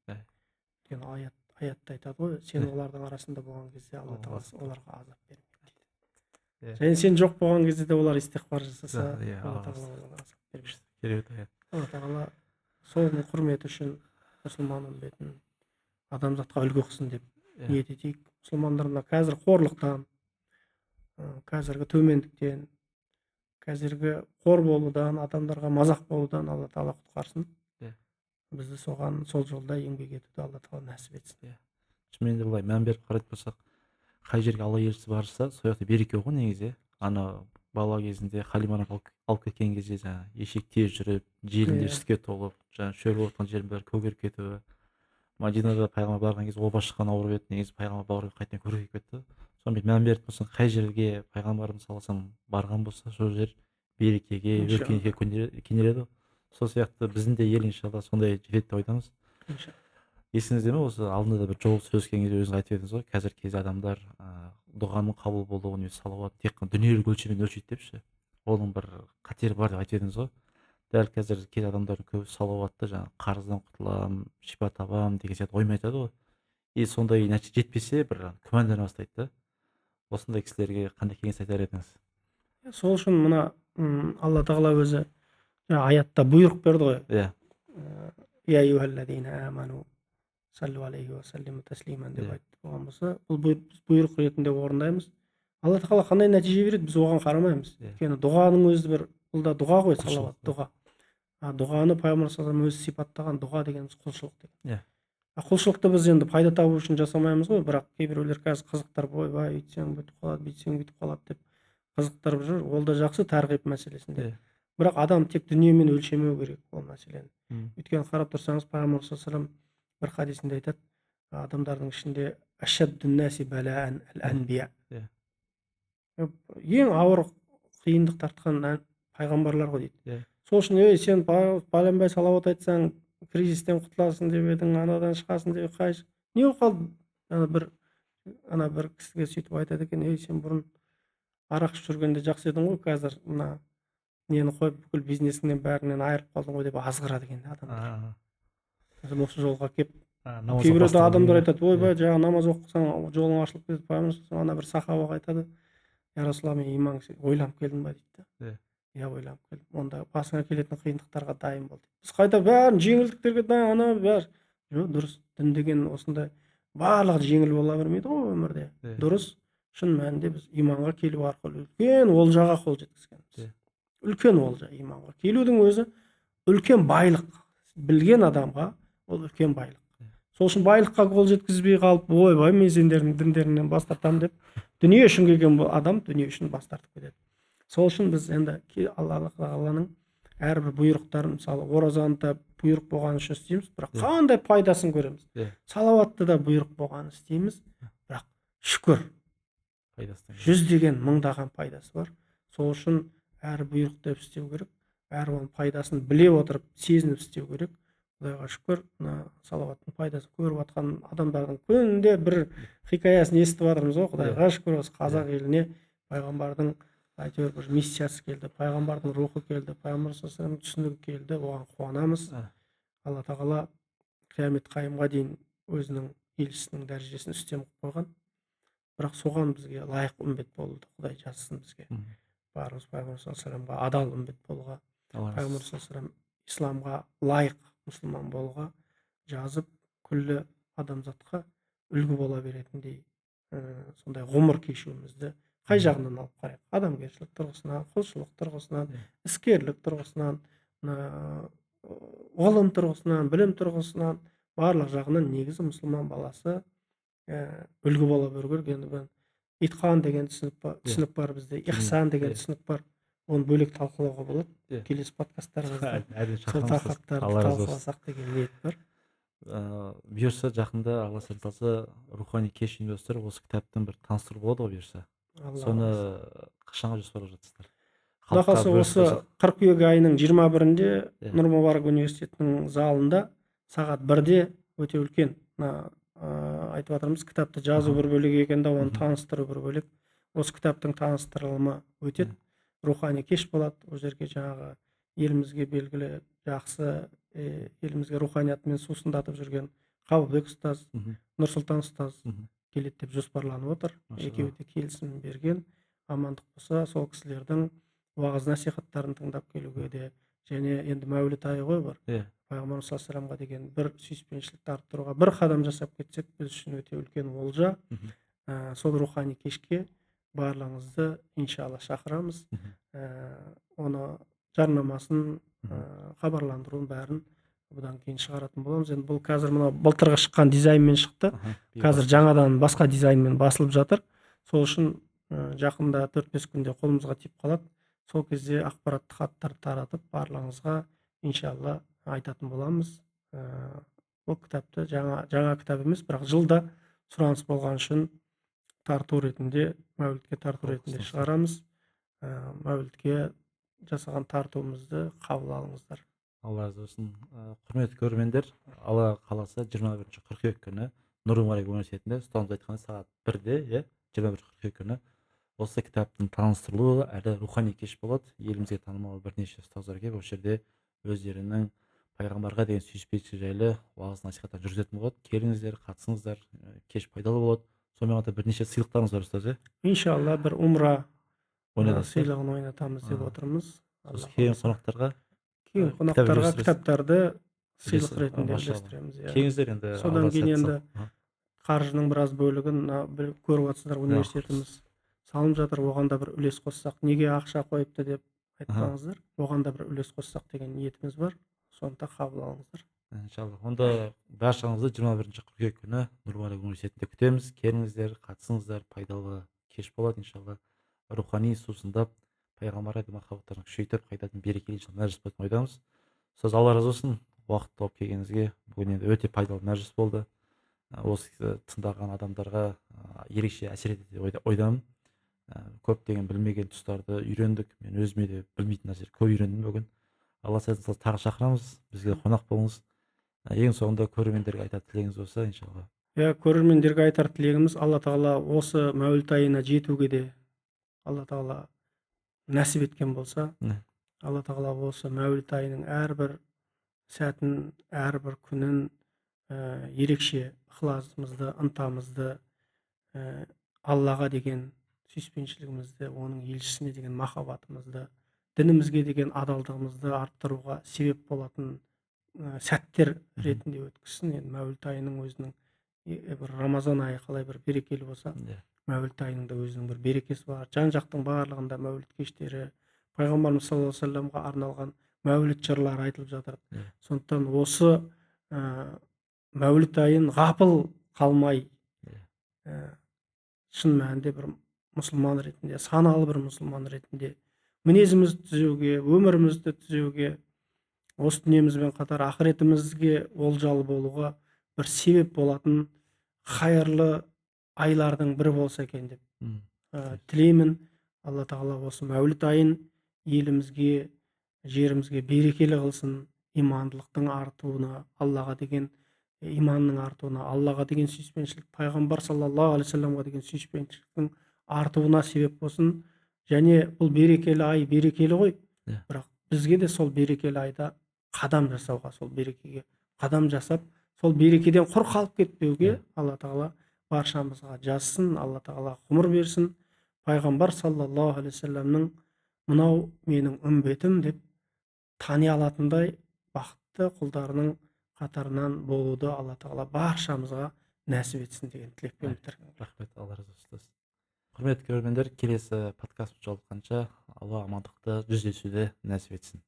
Өйткені аятта айтады ғой, сен олардың арасында болған кезде Алла тағала оларға азап бермейді дейді. Және сен жоқ болған кезде де олар истиғфар жасаса, Алла тағала оларға азап бермейді. Алла тағала соның құрметі үшін мұсылман үмбетін адамзатқа үлгі қылсын деп ниет етейік. Мұсылмандар мына қазір қорлықтан, қазіргі төмендіктен, қазіргі қор болудан, адамдарға мазақ болудан Алла тағала құтқарсын. Бізді соған, сол жолда еңбек етуді Алла тағала нәсіп етсін. Шынымен де былай мән беріп қарайтын болсақ, қай жерге Алла елшісі барса, сол жақта береке ғой негізі. Ана бала кезінде Халиманы алып кеткен кезде жаңа ешек тез жүріп, желінде іске толып, жаңа шөл отқан жердің бәрі көгеріп кетуі. Мәдинада пайғамбар барған кезде оба шыққан ауырып еді, негізі пайғамбар бауыры қайтадан көріп кетті. Сонымен мән беріп болсаң, қай жерге пайғамбарымыз саллаллаху алейхи барған болса, сол жер берекеге, өркениетке кенеледі. Сол сияқты біздің де ел иншалла сондай жетеді деп айтамыз. Есіңізде ме, осы алдында да бір жол сөйлескен кезде өзіңіз айтып едіңіз ғой, қазіргі кезде адамдар дұғаның қабыл болуын, салауат тек қана дүниелік өлшеммен өлшейді депші. Оның бір қатері бар деп айтып едіңіз ғой. дәл қазір кей адамдар көбі салауатты жаңағы қарыздан құтыламын, шипа табамын деген сияқты оймен айтады ғой. И сондай нәтиже жетпесе бір күмәндана бастайды да. Осындай кісілерге қандай кеңес айтар едіңіз? Сол үшін мына алла тағала өзі жаңа аятта бұйрық берді ғой. Иә, Я аyyuhalladina amanu саллу алейхи ва саллиму таслиман деп иә, айтты. Болған болса, бұл біз бұйрық ретінде орындаймыз. Алла тағала қандай нәтиже береді, біз оған қарамаймыз. иә. Өйткені дұғаның өзі бір, бұл да дұға ғой, Құлшылық, салауат, иә. дұға. Дұғаны пайғамбар саллаллаху алейхи өзі сипаттаған, дұға дегеніміз құлшылық деген. Иә, Құлшылықты біз енді пайда табу үшін жасамаймыз ғой, бірақ кейбіреулер қазір қызықтырып, ойбай үйтсең бүйтіп қалады, бүйтсең бүйтіп қалады деп қызықтырып жүр. Ол да жақсы, тарғип мәселесінде. иә. Бірақ адам тек дүниемен өлшемеу керек ол мәселені. М, Өйткені қарап тұрсаңыз, пайғамбар саллаллаху алейхи вассалам бір хадисінде айтады, адамдардың ішінде ашаддун-наси балаан әл-анбия. иә, Ең ауыр қиындық тартқан пайғамбарлар ғой дейді. иә, Сол үшін сен пәленбай салауат айтсаң кризистен құтыласың деп едің, анадан шығасың деп не болып қалды? Бір кісіге сөйтіп айтады екен, сен бұрын арақ ішіп жүргенде жақсы едің ғой, қазір мына нені қойып бүкіл бизнесіңнен бәрінен айырып қалдың ғой деп азғырады екен адамдар. Осы жолға келіп намаз кейбіреуді оқымастан адамдар кейін, айтады, ойбай жаңа намаз оқысаң жолың ашылып кетеді. Пайғамбар ана бір сахабаға айтады, я Расулалла, мен иман ойланып келдім ба дейді. иә, Иә, ойланып келдім. Онда басыңа келетін қиындықтарға дайын бол дейді. Біз қайта бәрін жеңілдіктерге дайын, бәрі. Жоқ, дұрыс. Дін деген осындай барлығы жеңіл бола бермейді ғой өмірде. иә, Дұрыс. Шын мәнінде біз иманға келу арқылы үлкен олжаға қол жеткізгенбіз. иә, Үлкен олжа иманға келудің өзі үлкен байлық. Білген адамға ол үлкен байлық. Сол үшін байлыққа қол жеткізбей қалып, ойбай мен сендердің діндеріңнен бас тартамын деп, дүние үшін келген адам дүние үшін бас тартып кетеді. Сол үшін біз енді Алла тағаланың әрбір бұйрықтарын, мысалы оразаны бұйрық болғаны үшін істейміз, бірақ қандай пайдасын көреміз. Салауатты да бұйрық болғаны істейміз, бірақ шүкір, пайдасынан. жүздеген мыңдаған пайдасы бар. Сол үшін әр бұйрықты істеу керек, әр оның пайдасын біле отырып сезініп істеу керек. Құдайға шүкір, мына салауаттың пайдасын көріп жатқан адамдардың күнде бір хикаясын естіп жатырмыз ғой. Құдайға шүкір, осы қазақ еліне пайғамбардың әйтеуір бір миссиясы келді, пайғамбардың рухы келді, пайғамбар саллаллаху алейхи вассалам түсінігі келді, оған қуанамыз. Алла тағала қиямет қайымға дейін өзінің елшісінің дәрежесін үстем қылып қойған. Бірақ соған бізге лайық үмбет болуды Құдай жазсын бізге. Барымыз пайғамбар саллаллаху алейхи вассаламға адал үмбет болуға, пайғамбар саллаллаху алейхи вассалам исламға лайық мұсылман болуға жазып, күллі адамзатқа үлгі бола беретіндей сондай ғұмыр кешуімізді қай жағынан алып қарайық? Адамгершілік тұрғысынан, құлшылық тұрғысынан, іскерлік тұрғысынан, ғылым тұрғысынан, білім тұрғысынан, барлық жағынан негізі мұсылман баласы үлгі бола беру керек. Енді итқан деген түсінік бар бізде, ихсан деген түсінік бар. Оны бөлек талқылауға болады. Келесі подкасттарымызда сол тақырыптарды талқыласақ деген ниет бар. Бұйырса жақында Алла сақтаса рухани кеш ұйымдастырып осы кітаптың бір таныстыру болады ғой бұйырса. Соны қашанға жоспарлап жатсыздар? Құдай қаласа осы қыркүйек айының 21-інде Нұр Мүбарак университетінің залында сағат 1-де өте үлкен айтып жатырмыз, кітапты жазу бір бөлек екен, оны таныстыру бір бөлек. Осы кітаптың таныстырылымы өтеді. Рухани кеш болады. Ол жерге жаңағы елімізге белгілі жақсы, елімізге руханиятымен сусындатып жүрген Қабылбек ұстаз, Нұрсұлтан ұстаз келеді деп жоспарланып отыр. Екеуі де келісім берген. Амандық болса, сол кісілердің уағыз насихаттарын тыңдап келуге де, және енді мәуліт айы ғой бар. Пайғамбар саллаллаху алейхи вассаламға деген бір сүйіспеншілікті арттыруға бір қадам жасап кетсек, біз үшін өте үлкен олжа. Сол рухани кешке барлығыңызды иншалла шақырамыз. Оны жарнамасын, хабарландыруын бәрін бұдан кейін шығаратын боламыз. Енді бұл қазір мына былтырғы шыққан дизайнмен шықты. Қазір жаңадан басқа дизайнмен басылып жатыр. Сол үшін жақында 4-5 күнде қолымызға тиіп қалады. Сол кезде ақпараттық хаттар таратып барлығыңызға иншалла айтатын боламыз. Бұл кітапты жаңа кітап емес, бірақ жылда сұраныс болған үшін тарту ретінде, мәулітке тарту ретінде шығарамыз. Мәулітке жасаған тартуымызды қабыл алыңыздар. Алла разы болсын. Құрметті көрермендер, Алла қаласа 21 қыркүйек күні Нұр Мүбарак университетінде ұстазымыз айтқандай сағат 1-де, 21 қыркүйек күні осы кітаптың таныстырылуы әрі рухани кеш болады. Елімізге танымал бірнеше ұстаздар келіп, осы жерде өздерінің пайғамбарға деген сүйіспеншілігі жайлы уағыз насихаттар жүргізетін болады. Келіңіздер, қатысыңыздар, кеш пайдалы болады. Сонымен қатар бірнеше сыйлықтарыңыз бар ұстаз, иншалла бір умра ойнатасыздар. сыйлығын ойнатамыз деп А, отырмыз. сосын Алла келген қаласа. қонақтарға Кейін кітап қонақтарға үлестіресіз. кітаптарды сыйлық Үлес- ретінде машалла. үлестіреміз. Иә. Келіңіздер енді, Содан Алла кейін сәтін енді салсын. қаржының біраз бөлігін көріп отырсыздар, университетіміз салынып жатыр, оған да бір үлес қоссақ, неге ақша қойыпты деп айтпаңыздар, оған да бір үлес қоссақ деген ниетіміз бар, сондықтан қабыл алыңыздар. Иншалла. Онда баршаңызды 21 қыркүйек күні Нұрмарек университетінде күтеміз. Келіңіздер, қатысыңыздар, пайдалы кеш болады иншалла. Рухани сусындап, пайғамбарға деген махаббаттарын күшейтіп, қайтадан берекелі иншалла мәжіліс болатын ойдамыз. Сөз Алла разы болсын. Уақыт тауып келгеніңізге. Бүгін енді өте пайдалы мәжіліс болды. Осы тыңдаған адамдарға ерекше әсер етеді деп ойдамын. Көптеген білмеген тұстарды үйрендік. Мен өзіме де білмейтін нәрселер көп үйрендім бүгін. Алла сәтін салса тағы шақырамыз. Бізге қонақ болыңыз. Ең соңында көрермендерге айтар тілегіңіз болса, иншалла. Иә, көрермендерге айтар тілегіміз, Алла тағала осы мәуліт айына жетуге де Алла тағала нәсіп еткен болса, Алла тағала осы мәуліт айының әрбір сәтін, әрбір күнін ерекше ықыласымызды, ынтамызды, Аллаға деген сүйіспеншілігімізді, оның елшісіне деген махаббатымызды, дінімізге деген адалдығымызды арттыруға себеп болатын сәттер ретінде өткізсін. Енді мәуліт айының өзінің бір Рамазан айы қалай бір берекелі болса, мәуліт айының да өзінің бір берекесі бар. Жан-жақтың барлығында мәуліт кештері, пайғамбарымыз саллаллаху алейхи вассаламға арналған мәуліт жырлары айтылып жатыр. Сондықтан осы мәуліт айын ғапыл қалмай, шын мәнінде бір мұсылман ретінде, саналы бір мұсылман ретінде мінезімізді түзеуге, өмірімізді түзеуге, осы дүниемізбен қатар ақыретімізге олжалы болуға бір себеп болатын хайырлы айлардың бірі болса екен деп тілеймін. Алла тағала осы мәуліт айын елімізге, жерімізге берекелі қылсын, имандылықтың артуына, Аллаға деген иманның артуына, Аллаға деген сүйіспеншілік, пайғамбар саллаллаху алейхи вассаламға деген сүйіспеншіліктің артуына себеп болсын. Және бұл берекелі ай берекелі ғой, бірақ бізге де сол берекелі айда қадам жасауға, сол берекеге қадам жасап, сол берекеден құр қалып кетпеуге Алла тағала баршамызға жазсын, Алла тағала ғұмыр берсін. Пайғамбар саллаллаху алейхи вассаламның мынау менің үмбетім деп тани алатындай бақытты құлдарының қатарынан болуды Алла тағала баршамызға нәсіп етсін деген тілекпен бітіргім. Рахмет, Алла разы болсын. Құрметті көрермендер, келесі подкаст жолыққанша Алла амандықты жүздесуді нәсіп етсін.